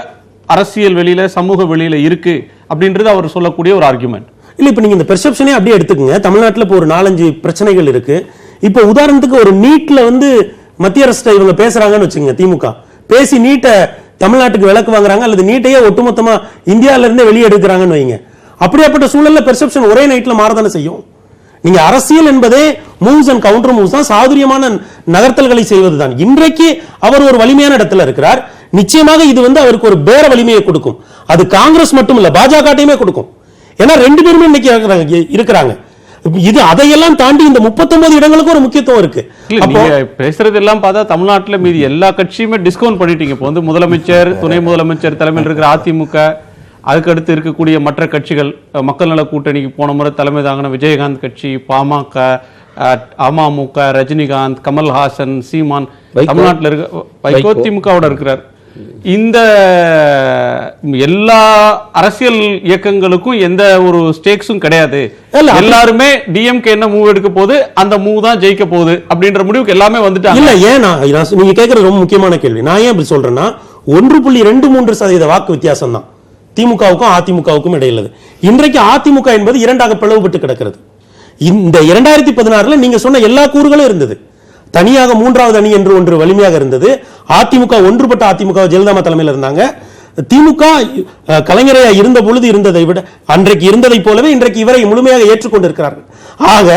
அரசியல் வெளியில, சமூக வெளியில இருக்கு அப்படின்றது அவர் சொல்லக்கூடிய ஒரு ஆர்குமெண்ட். இல்ல, இப்ப நீங்க இந்த பெர்செப்ஷனே அப்படியே எடுத்துக்கங்க. தமிழ்நாட்டில் இப்போ ஒரு 4-5 பிரச்சனைகள் இருக்கு. இப்போ உதாரணத்துக்கு ஒரு நீட்ல மத்திய அரசு இவங்க பேசுறாங்கன்னு வச்சுங்க, திமுக பேசி நீட்டை தமிழ்நாட்டுக்கு விலக்கு வாங்குறாங்க, அல்லது நீட்டையே ஒட்டுமொத்தமா இந்தியாவில இருந்தே வெளியே எடுக்கிறாங்கன்னு வைங்க. அப்படியாப்பட்ட சூழல்ல பெர்செப்ஷன் ஒரே நைட்ல மாறதானே செய்யும். நீங்க அரசியல் என்பதே மூவ்ஸ் அண்ட் கவுண்டர் மூவ்ஸ் தான், சாதுரியமான நகர்த்தல்களை செய்வதுதான். இன்றைக்கு அவர் ஒரு வலிமையான இடத்துல இருக்கிறார். நிச்சயமாக இது அவருக்கு ஒரு பேர வலிமையை கொடுக்கும். அது காங்கிரஸ் மட்டும் இல்ல, பாஜகட்டையுமே கொடுக்கும். ஏன்னா 2 பேருமே இன்னைக்கு இருக்கிறாங்க. இது அதையெல்லாம் தாண்டி இந்த 39 இடங்களுக்கு ஒரு முக்கியத்துவம் இருக்கு. பேசுறது எல்லாம் பார்த்தா தமிழ்நாட்டில் மீதி எல்லா கட்சியுமே டிஸ்கவுண்ட் பண்ணிட்டீங்க. இப்போ முதலமைச்சர், துணை முதலமைச்சர் தலைமையில் இருக்கிற அதிமுக, அதுக்கடுத்து இருக்கக்கூடிய மற்ற கட்சிகள், மக்கள் நல கூட்டணிக்கு போன முறை தலைமை தாங்கின விஜயகாந்த் கட்சி, பாமக, அமமுக, ரஜினிகாந்த், கமல்ஹாசன், சீமான், தமிழ்நாட்டில் இருக்க வைகோ திமுகவோட இருக்கிறார். இந்த எல்லா அரசியல் இயக்கங்களுக்கும் எந்த ஒரு ஸ்டேக்ஸும் கிடையாது. எல்லாருமே டிஎம்கே என்ன மூவ் எடுக்க போகுது, அந்த மூவ் தான் ஜெயிக்க போகுது அப்படின்ற முடிவுக்கு எல்லாமே வந்துட்டாங்க. இல்ல, ஏன் நீங்க கேட்கறது ரொம்ப முக்கியமான கேள்வி. நான் ஏன் இப்படி சொல்றேன்னா, 1.23% வாக்கு வித்தியாசம் தான் திமுகவுக்கும் அதிமுகவுக்கும் இடையில. இன்றைக்கு அதிமுக என்பது 2ஆக பிளவுபட்டு கிடக்கிறது. இந்த 2016 நீங்க சொன்ன எல்லா கூறுகளும் இருந்தது. தனியாக 3வது அணி என்று ஒன்று வலிமையாக இருந்தது. அதிமுக ஒன்றுபட்ட அதிமுக ஜெயலலிதா தலைமையில் இருந்தாங்க. திமுக கலைஞரையா இருந்த பொழுது இருந்ததை விட அன்றைக்கு இருந்ததை போலவே இன்றைக்கு இவரை முழுமையாக ஏற்றுக்கொண்டிருக்கிறார்கள். ஆக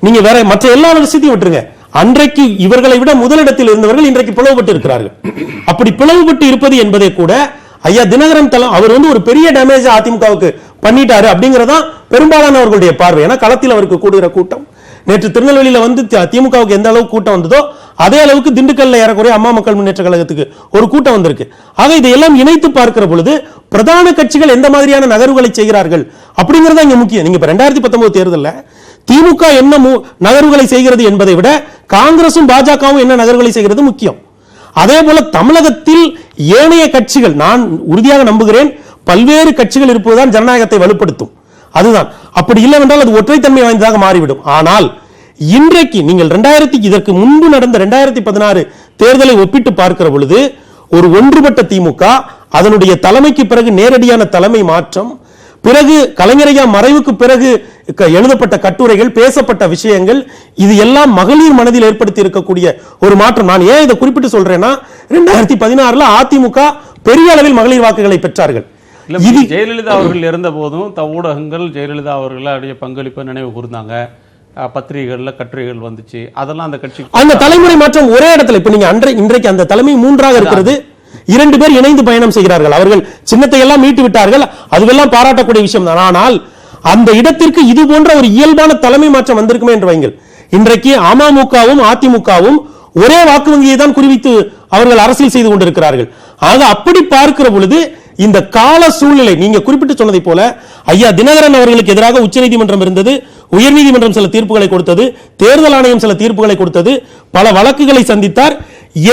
நீங்க வேற மற்ற எல்லா விஷயத்தையும் விட்டுருங்க. அன்றைக்கு இவர்களை விட முதலிடத்தில் இருந்தவர்கள் இன்றைக்கு பிளவுபட்டு இருக்கிறார்கள். அப்படி பிளவுபட்டு இருப்பது என்பதை கூட ஐயா தினகரன் அவர் ஒரு பெரிய டேமேஜ் அதிமுகவுக்கு பண்ணிட்டாரு அப்படிங்கறதா பெரும்பாலானவர்களுடைய பார்வை. ஏன்னா களத்தில் அவருக்கு கூடுகிற கூட்டம், நேற்று திருநெல்வேலியில திமுகவுக்கு எந்த அளவுக்கு கூட்டம் வந்ததோ அதே அளவுக்கு திண்டுக்கல்ல ஏறக்குறைய அம்மா மக்கள் முன்னேற்ற கழகத்துக்கு ஒரு கூட்டம் வந்திருக்கு. ஆக இதையெல்லாம் இணைத்து பார்க்கிற பொழுது பிரதான கட்சிகள் எந்த மாதிரியான நகர்வுகளை செய்கிறார்கள் அப்படிங்கறத இங்க முக்கியம். நீங்க 2019 தேர்தலில் திமுக என்ன நகர்வுகளை செய்கிறது என்பதை விட காங்கிரசும் பாஜகவும் என்ன நகர்வுகளை செய்கிறது முக்கியம். அதே போல தமிழகத்தில் ஏனைய கட்சிகள், நான் உறுதியாக நம்புகிறேன், பல்வேறு கட்சிகள் இருப்பதுதான் ஜனநாயகத்தை வலுப்படுத்தும். அதுதான். அப்படி இல்லை என்றால் அது ஒற்றைத்தன்மை வாய்ந்ததாக மாறிவிடும். ஆனால் இன்றைக்கு நீங்கள் இதற்கு முன்பு நடந்த 2016 தேர்தலை ஒப்பிட்டு பார்க்கிற பொழுது ஒரு ஒன்றுபட்ட திமுக, அதனுடைய தலைமைக்கு பிறகு நேரடியான தலைமை மாற்றம், பிறகு கலைஞரையா மறைவுக்கு பிறகு எழுதப்பட்ட கட்டுரைகள், பேசப்பட்ட விஷயங்கள், இது எல்லாம் மகளிர் மனதில் ஏற்படுத்தி இருக்கக்கூடிய ஒரு மாற்றம். நான் ஏன் இதை குறிப்பிட்டு சொல்றேன்னா, 2016 அதிமுக பெரிய அளவில் மகளிர் வாக்குகளை பெற்றார்கள். இது ஜெயலலிதா அவர்கள் இருந்த போதும் ஊடகங்கள் ஜெயலலிதா அவர்களுடைய பங்களிப்பை நினைவு கூர்ந்தாங்க. பத்திரிகைகள்ல கட்டுரைகள் வந்துச்சு. அதெல்லாம் அந்த கட்சி அந்த தலைமுறை மாற்றம் ஒரே இடத்துல. இப்ப நீங்க இன்றைக்கு அந்த தலைமை மூன்றாக இருக்கிறது. 2 பேர் இணைந்து பயணம் செய்கிறார்கள். அவர்கள் சின்னத்தை எல்லாம் மீட்டு விட்டார்கள். அதுவெல்லாம் பாராட்டக்கூடிய விஷயம் தான். ஆனால் அந்த இடத்திற்கு இது போன்ற ஒரு இயல்பான தலைமை மாற்றம் வந்திருக்குமே என்று வைங்கள். இன்றைக்கு அமமுகவும் அதிமுகவும் ஒரே வாக்கு வங்கியை தான் குறிவித்து அவர்கள் அரசியல் செய்து கொண்டிருக்கிறார்கள். ஆக அப்படி பார்க்கிற பொழுது இந்த கால சூழ்நிலை, நீங்க குறிப்பிட்டு சொன்னதை போல ஐயா தினகரன் அவர்களுக்கு எதிராக உச்சநீதிமன்றம் இருந்தது, உயர்நீதிமன்றம் சில தீர்ப்புகளை கொடுத்தது, தேர்தல் ஆணையம் சில தீர்ப்புகளை கொடுத்தது, பல வழக்குகளை சந்தித்தார்.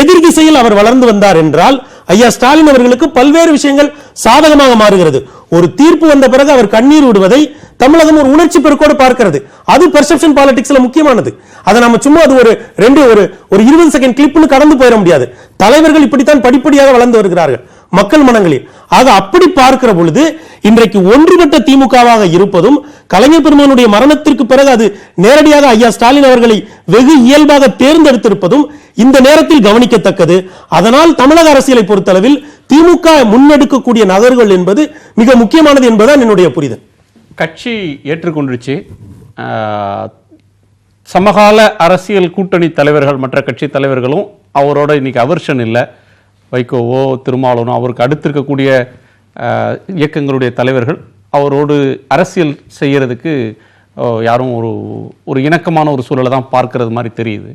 எதிர் திசையில் அவர் வளர்ந்து வந்தார் என்றால் ஐயா ஸ்டாலின் அவர்களுக்கு பல்வேறு விஷயங்கள் சாதகமாக மாறுகிறது. ஒரு தீர்ப்பு வந்த பிறகு அவர் கண்ணீர் விடுவதை தமிழகம் ஒரு உணர்ச்சி பெருக்கோடு பார்க்கிறது. அது பெர்செப்ஷன் பாலிடிக்ஸ்ல முக்கியமானது. அதை நம்ம சும்மா அது ஒரு 20 செகண்ட் கிளிப்னு கடந்து போயிட முடியாது. தலைவர்கள் இப்படித்தான் படிப்படியாக வளர்ந்து வருகிறார்கள் மக்கள் மனங்களில். ஆக அப்படி பார்க்கிற பொழுது இன்றைக்கு ஒன்றுபட்ட திமுகவாக இருப்பதும், கலைஞர் பெருமானுடைய மரணத்திற்கு பிறகு அது நேரடியாக ஐயா ஸ்டாலின் அவர்களை வெகு இயல்பாக தேர்ந்தெடுத்திருப்பதும் இந்த நேரத்தில் கவனிக்கத்தக்கது. அதனால் தமிழக அரசியலை பொறுத்தளவில் திமுக முன்னெடுக்கக்கூடிய நகர்கள் என்பது மிக முக்கியமானது என்பதுதான் என்னுடைய புரிதல். கட்சி ஏற்றுக்கொண்டுச்சு. சமகால அரசியல் கூட்டணி தலைவர்கள், மற்ற கட்சி தலைவர்களும் அவரோட இன்னைக்கு அவர்ஷன் இல்லை. வைகோவோ திருமாவளவனோ அவருக்கு அடுத்திருக்கக்கூடிய இயக்கங்களுடைய தலைவர்கள் அவரோடு அரசியல் செய்யறதுக்கு யாரும் ஒரு இணக்கமான ஒரு சூழலை தான் பார்க்கறது மாதிரி தெரியுது.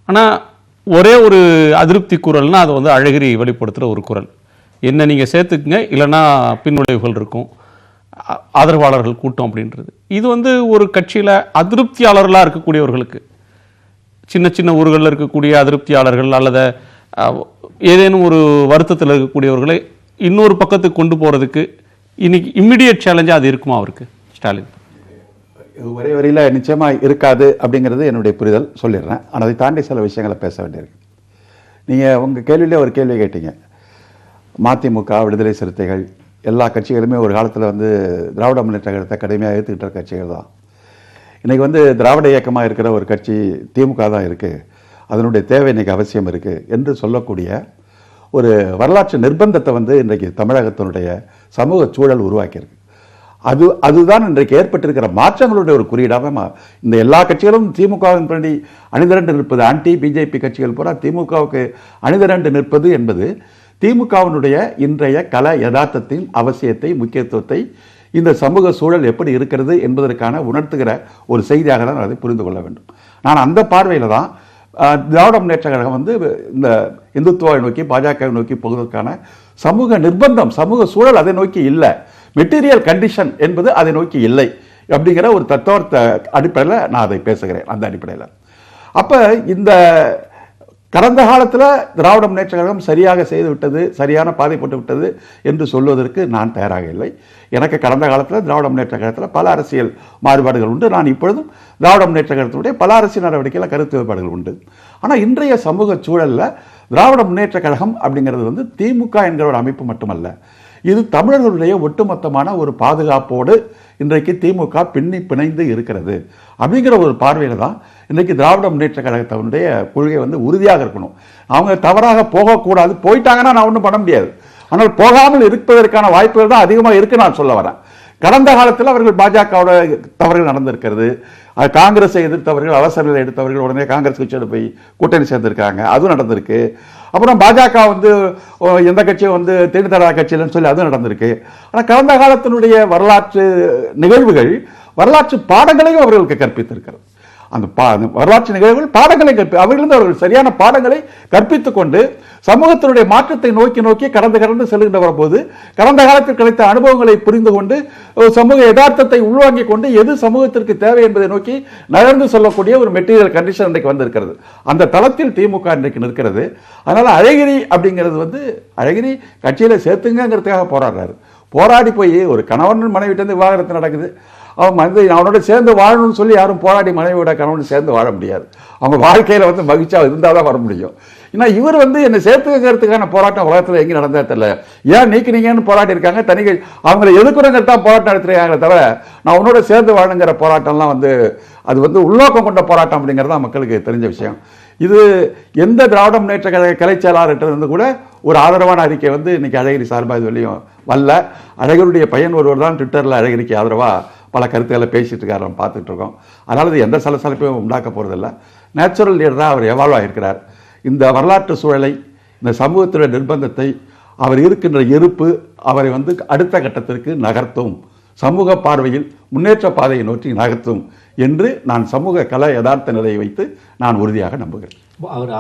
ஆனால் ஒரே ஒரு அதிருப்தி குரல்னா அது வந்து அழகிரி வெளிப்படுத்துகிற ஒரு குரல். என்ன நீங்கள் சேர்த்துக்குங்க, இல்லைன்னா பின்விளைவுகள் இருக்கும், ஆதரவாளர்கள் கூட்டம் அப்படின்றது. இது வந்து ஒரு கட்சியில் அதிருப்தியாளர்களாக இருக்கக்கூடியவர்களுக்கு, சின்ன சின்ன ஊர்களில் இருக்கக்கூடிய அதிருப்தியாளர்கள் அல்லது ஏதேனும் ஒரு வருத்தத்தில் இருக்கக்கூடியவர்களை இன்னொரு பக்கத்துக்கு கொண்டு போகிறதுக்கு இன்னைக்கு இம்மிடியட் சேலஞ்சாக அது இருக்குமா அவருக்கு ஸ்டாலின்? ஒரே வரியில் நிச்சயமாக இருக்காது அப்படிங்கிறது என்னுடைய புரிதல் சொல்லிடுறேன். ஆனால் அதை தாண்டி சில விஷயங்களை பேச வேண்டியிருக்கு. நீங்கள் உங்கள் கேள்வியிலே ஒரு கேள்வி கேட்டீங்க. மதிமுக, விடுதலை சிறுத்தைகள் எல்லா கட்சிகளுமே ஒரு காலத்தில் வந்து திராவிட முன்னேற்ற கழகத்தை கடுமையாக எதிர்த்துக்கிட்ட கட்சிகள் தான். இன்றைக்கி வந்து திராவிட இயக்கமாக இருக்கிற ஒரு கட்சி திமுக தான் இருக்குது, அதனுடைய தேவை இன்றைக்கி அவசியம் இருக்குது என்று சொல்லக்கூடிய ஒரு வரலாற்று நிர்பந்தத்தை வந்து இன்றைக்கு தமிழகத்தினுடைய சமூக சூழல் உருவாக்கியிருக்கு. அதுதான் இன்றைக்கு ஏற்பட்டிருக்கிற மாற்றங்களுடைய ஒரு குறியீடாக இந்த எல்லா கட்சிகளும் திமுகவின் பின்னாடி அணிதிரண்டு நிற்பது, ஆன்டி பிஜேபி கட்சிகள் பூரா திமுகவுக்கு அணிதிரண்டு நிற்பது என்பது திமுகவினுடைய இன்றைய கல யதார்த்தத்தின் அவசியத்தை, முக்கியத்துவத்தை, இந்த சமூக சூழல் எப்படி இருக்கிறது என்பதற்கான உணர்த்துகிற ஒரு செய்தியாக தான் அதை புரிந்து கொள்ள வேண்டும். நான் அந்த பார்வையில் தான் திராவிட முன்னேற்ற கழகம் வந்து இந்த இந்துத்துவாவை நோக்கி, பாஜகவை நோக்கி போவதற்கான சமூக நிர்பந்தம், சமூக சூழல் அதை நோக்கி இல்லை, மெட்டீரியல் கண்டிஷன் என்பது அதை நோக்கி இல்லை அப்படிங்கிற ஒரு தத்துவத்தை அடிப்படையில் நான் அதை பேசுகிறேன். அந்த அடிப்படையில் அப்போ இந்த கடந்த காலத்தில் திராவிட முன்னேற்ற கழகம் சரியாக செய்து விட்டது, சரியான பாதை போட்டு விட்டது என்று சொல்வதற்கு நான் தயாராக இல்லை. எனக்கு கடந்த காலத்தில் திராவிட முன்னேற்ற கழகத்தில் பல அரசியல் மாறுபாடுகள் உண்டு. நான் இப்பொழுதும் திராவிட முன்னேற்ற கழகத்தினுடைய பல அரசியல் நடவடிக்கையில் கருத்து வேறுபாடுகள் உண்டு. ஆனால் இன்றைய சமூக சூழலில் திராவிட முன்னேற்ற கழகம் அப்படிங்கிறது வந்து திமுக என்கிற ஒரு அமைப்பு மட்டுமல்ல, இது தமிழர்களுடைய ஒட்டுமொத்தமான ஒரு பாதுகாப்போடு இன்றைக்கு திமுக பின்னி பிணைந்து இருக்கிறது அப்படிங்கிற ஒரு பார்வையில் தான் இன்றைக்கு திராவிட முன்னேற்ற கழகத்தினுடைய கொள்கை வந்து உறுதியாக இருக்கணும். அவங்க தவறாக போகக்கூடாது. போயிட்டாங்கன்னா நான் ஒன்றும் பண்ண முடியாது. ஆனால் போகாமல் இருப்பதற்கான வாய்ப்புகள் தான் அதிகமாக இருக்குது நான் சொல்ல வரேன். கடந்த காலத்தில் அவர்கள் பாஜகவோட தவறுகள் நடந்திருக்கிறது. காங்கிரஸை எதிர்த்தவர்கள், அவசர நிலை எடுத்தவர்கள் உடனே காங்கிரஸ் கட்சியோட போய் கூட்டணி சேர்ந்திருக்காங்க, அதுவும் நடந்திருக்கு. அப்புறம் பாஜக வந்து எந்த கட்சியும் வந்து தேடித்தரா கட்சியிலன்னு சொல்லி அதுவும் நடந்திருக்கு. ஆனால் கடந்த காலத்தினுடைய வரலாற்று நிகழ்வுகள் வரலாற்று பாடங்களையும் அவர்களுக்கு கற்பித்திருக்கிறது. அந்த வரலாற்று நிகழ்வுகள் பாடங்களை அவர்களிருந்து அவர்கள் சரியான பாடங்களை கற்பித்துக் கொண்டு சமூகத்தினுடைய மாற்றத்தை நோக்கி கடந்து செல்கின்ற போது கடந்த காலத்தில் கிடைத்த அனுபவங்களை புரிந்து கொண்டு சமூக யதார்த்தத்தை உள்வாங்கிக் கொண்டு எது சமூகத்திற்கு தேவை என்பதை நோக்கி நகர்ந்து சொல்லக்கூடிய ஒரு மெட்டீரியல் கண்டிஷன் இன்றைக்கு வந்திருக்கிறது. அந்த தளத்தில் திமுக இன்றைக்கு நிற்கிறது. அதனால அழகிரி அப்படிங்கிறது வந்து அழகிரி கட்சியில சேர்த்துங்கிறதுக்காக போராடுறாரு. போராடி போய் ஒரு கணவன் மனைவிட்டு விவாகரத்து நடக்குது. அவனோட சேர்ந்து வாழணும்னு சொல்லி யாரும் போராடி மனைவியோட கணவன் சேர்ந்து வாழ முடியாது. அவங்க வாழ்க்கையில் வந்து மகிழ்ச்சியாக இருந்தால் தான் வர முடியும். ஏன்னா இவர் வந்து என்னை சேர்த்துக்கிறதுக்கான போராட்டம் உலகத்தில் எங்கேயும் நடந்தா தெரியல. ஏன் நீக்கினீங்கன்னு போராட்டி இருக்காங்க, தனிகள் அவங்களை எதுக்குறங்க தான் போராட்டம் நடத்துறாங்களே தவிர நான் உன்னோட சேர்ந்து வாழுங்கிற போராட்டம்லாம் வந்து அது வந்து உள்நோக்கம் கொண்ட போராட்டம் அப்படிங்கிறது தான் மக்களுக்கு தெரிஞ்ச விஷயம். இது எந்த திராவிட முன்னேற்ற கழக கிளை செயலாளர்கிட்ட இருந்து கூட ஒரு ஆதரவான அறிக்கை வந்து இன்னைக்கு அழகிரி சார்பாக இது வரையும் வரல. அழகருடைய பையன் ஒருவர் தான் ட்விட்டரில் அழகிரிக்கு ஆதரவாக பல கருத்துக்களை பேசிட்டு இருக்காரு, நம்ம பார்த்துட்டு இருக்கோம். அதனால் இது எந்த சலசலப்பையும் உண்டாக்க போகிறதில்ல. நேச்சுரல் லீடராக அவர் எவால்வ் ஆகியிருக்கிறார். இந்த வரலாற்று சூழலை, இந்த சமூகத்துடைய நிர்பந்தத்தை, அவர் இருக்கின்ற இருப்பு அவரை வந்து அடுத்த கட்டத்திற்கு நகர்த்தும், சமூக பார்வையில் முன்னேற்ற பாதையை நோக்கி நகர்த்தும் என்று நான் சமூக கல யதார்த்த நிலையை வைத்து நான் உறுதியாக நம்புகிறேன். அவர்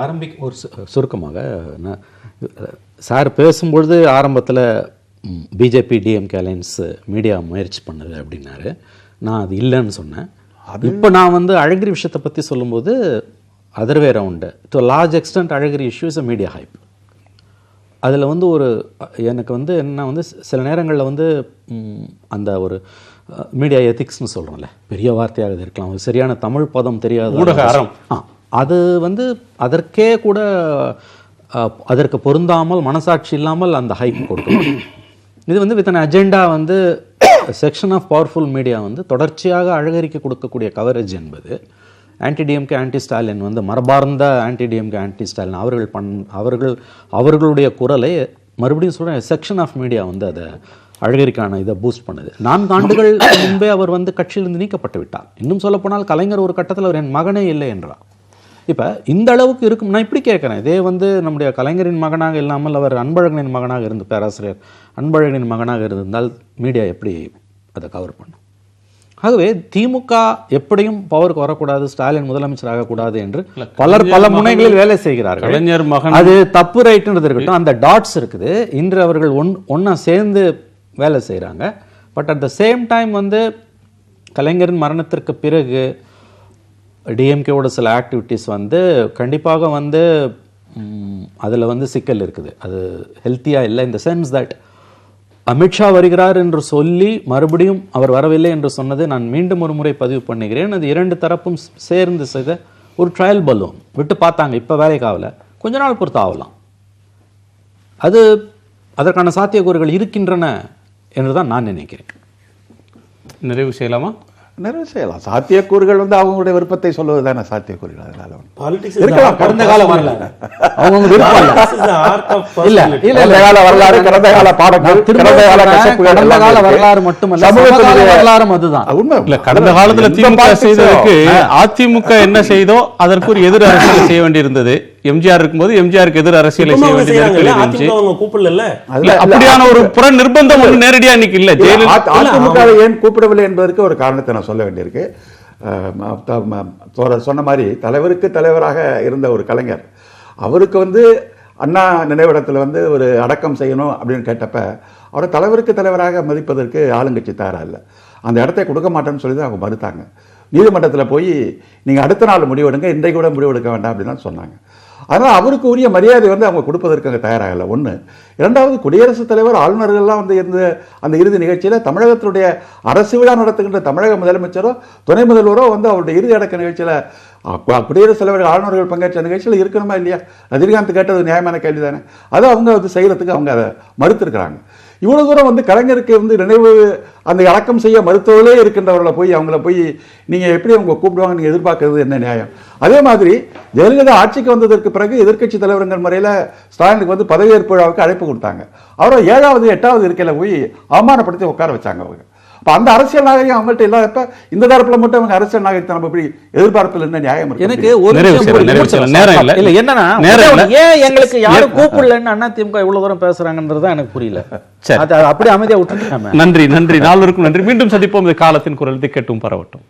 ஒரு சுருக்கமாக சார் பேசும்பொழுது ஆரம்பத்தில் பிஜேபி டிஎம்கே அலையன்ஸ் மீடியா முயற்சி பண்ணுது அப்படின்னாரு. நான் அது இல்லைன்னு சொன்னேன். இப்போ நான் வந்து அழகிரி விஷயத்தை பற்றி சொல்லும்போது other way round to large extend Alagiri issue is a media hype. அதில் வந்து எனக்கு வந்து என்ன வந்து சில நேரங்களில் வந்து அந்த ஒரு மீடியா எத்திக்ஸ்னு சொல்கிறோம்ல, பெரிய வார்த்தையாக இருக்கலாம், ஒரு சரியான தமிழ் பதம் தெரியாத ஊடக அறம், அது வந்து அதற்கே கூட அதற்கு பொருந்தாமல் மனசாட்சி இல்லாமல் அந்த ஹைப் கொடுக்கும். இது வந்து வித் அன் அஜெண்டா வந்து செக்ஷன் ஆஃப் பவர்ஃபுல் மீடியா வந்து தொடர்ச்சியாக அழகரிக்க கொடுக்கக்கூடிய கவரேஜ் என்பது ஆன்டி டிஎம்கே ஆன்டி ஸ்டாலின் வந்து மரபார்ந்த ஆன்டி டிஎம்கே ஆன்டி ஸ்டாலின் அவர்களுடைய குரலை மறுபடியும் சொல்கிறேன், செக்ஷன் ஆஃப் மீடியா வந்து அதை அழகரிக்கான இதை பூஸ்ட் பண்ணுது. 4 ஆண்டுகள் முன்பே அவர் வந்து கட்சியிலிருந்து நீக்கப்பட்டு விட்டார். இன்னும் சொல்லப்போனால் கலைஞர் ஒரு கட்டத்தில் அவர் என் மகனே இல்லை என்றார். இப்போ இந்த அளவுக்கு இருக்கும். நான் இப்படி கேட்குறேன், இதே வந்து நம்முடைய கலைஞரின் மகனாக இல்லாமல் அவர் அன்பழகனின் மகனாக இருந்து பேராசிரியர் அன்பழகனின் மகனாக இருந்தால் மீடியா எப்படி அதை கவர் பண்ணும்? ஆகவே திமுக எப்படியும் பவருக்கு வரக்கூடாது, ஸ்டாலின் முதலமைச்சர் ஆகக்கூடாது என்று பலர் பல முனைகளில் வேலை செய்கிறார்கள். கலைஞர் மகன் அது தப்பு ரைட்டுன்றது இருக்கட்டும், அந்த டாட்ஸ் இருக்குது. இன்று அவர்கள் ஒன்றா சேர்ந்து வேலை செய்கிறாங்க. But at the same time வந்து கலைஞரின் மரணத்திற்கு பிறகு டிஎம்கேவோட சில ஆக்டிவிட்டீஸ் வந்து கண்டிப்பாக வந்து அதில் வந்து சிக்கல் இருக்குது. அது ஹெல்த்தியாக இல்லை. இந்த சென்ஸ் தட் அமித்ஷா வருகிறார் என்று சொல்லி மறுபடியும் அவர் வரவில்லை என்று சொன்னது நான் மீண்டும் ஒரு முறை பதிவு பண்ணுகிறேன். அது 2 தரப்பும் சேர்ந்து செய்த ஒரு ட்ரையல் பலூன் விட்டு பார்த்தாங்க. இப்போ வேலைக்கு ஆகலை, கொஞ்ச நாள் பொறுத்து ஆகலாம். அதற்கான சாத்தியக்கூறுகள் இருக்கின்றன என்று தான் நான் நினைக்கிறேன். நிறைவு செய்யலாமா? நிறைவு செய்யலாம். சாத்தியக்கூறுகள் வந்து அவங்களுடைய விருப்பத்தை சொல்வது தானே சாத்தியக்கூறுகள். அதனால பாலிடிக்ஸ் இருக்கலாம். கடந்த கால வரலாறு அவங்க விருப்பம் இல்ல, கடந்த கால வரலாறு, கடந்த கால பாடங்கள், கடந்த கால வரலாறு மட்டுமல்ல, சமகால வரலாறும் அதுதான் உண்மை. இல்ல, கடந்த காலத்துல திமுக செய்ததற்கு அதிமுக என்ன செய்தோ அதற்கு ஒரு எதிர் அரசியல் செய்ய வேண்டியிருந்தது. எம்ஜிஆர் இருக்கும்போது எம்ஜிஆருக்கு எதிர் அரசியலை செய்ய வேண்டியது. அப்படியான ஒரு புற நிர்பந்தம் ஒன்று நேரடியா இன்னைக்கு இல்ல. அதிமுக ஏன் கூப்பிடவில்லை என்பதற்கு ஒரு காரணத்தை நான் சொல்ல வேண்டியிருக்கு. சொன்ன மாதிரி தலைவருக்கு தலைவராக இருந்த ஒரு கலைஞர், அவருக்கு வந்து அண்ணா நினைவிடத்தில் வந்து ஒரு அடக்கம் செய்யணும் அப்படின்னு கேட்டப்ப அவரை தலைவருக்கு தலைவராக மதிப்பதற்கு ஆளுங்கட்சி தயாராக இல்லை. அந்த இடத்தை கொடுக்க மாட்டேன்னு சொல்லி தான் அவங்க மறுத்தாங்க. நீதிமன்றத்தில் போய் நீங்கள் அடுத்த நாள் முடிவெடுங்க, இன்றைக்கு கூட முடிவெடுக்க வேண்டாம் அப்படின்னு தான் சொன்னாங்க. அதனால் அவருக்கு உரிய மரியாதை வந்து அவங்க கொடுப்பதற்கு அங்கே தயாராகலை. ஒன்று. 2வது, குடியரசுத் தலைவர் ஆளுநர்கள்லாம் வந்து இருந்த அந்த இறுதி நிகழ்ச்சியில் தமிழகத்தினுடைய அரசு விழா நடத்துகின்ற தமிழக முதலமைச்சரோ துணை முதல்வரோ வந்து அவருடைய இறுதி அடக்க நிகழ்ச்சியில் குடியரசுத் தலைவர் ஆளுநர்கள் பங்கேற்ற நிகழ்ச்சியில் இருக்கணுமா இல்லையா? ரஜினிகாந்த் கேட்டது நியாயமான கேள்வி தானே. அதை அவங்க வந்து செய்கிறதுக்கு அவங்க அதை மறுத்திருக்கிறாங்க. இவ்வளவு தூரம் வந்து கலைஞருக்கு வந்து நினைவு அந்த அடக்கம் செய்ய மருத்துவர்களே இருக்கின்றவர்களை போய் அவங்கள போய் நீங்கள் எப்படி அவங்க கூப்பிடுவாங்க நீங்கள் எதிர்பார்க்கறது என்ன நியாயம்? அதே மாதிரி ஜெயலலிதா ஆட்சிக்கு வந்ததற்கு பிறகு எதிர்க்கட்சி தலைவர்கள் முறையில் ஸ்டாலினுக்கு வந்து பதவியேற்பு விழாவுக்கு அழைப்பு கொடுத்தாங்க. அவரை 7வது 8வது இருக்கையில் போய் அவமானப்படுத்தி உட்கார வச்சாங்க அவங்க. அப்போ அந்த அரசியல் நாகரிகம் அவங்கள்ட்ட இல்லாதப்ப இந்த தரப்புல மட்டும் அவங்க அரசியல் நாகரிகத்தை நம்ம இப்படி எதிர்பார்ப்பில் என்ன நியாயம் இருக்கு? எனக்கு ஒரு என்னன்னா ஏன் எங்களுக்கு யாரும் கூப்பிடலன்னு அதிமுக இவ்வளவு தூரம் பேசுறாங்கன்றது தான் எனக்கு புரியல. அப்படி அமைதியா விட்டுருக்காங்க. நன்றி. நால்வருக்கும் நன்றி. மீண்டும் சந்திப்போம். காலத்தின் குரல் திக்கட்டும் பரவட்டும்.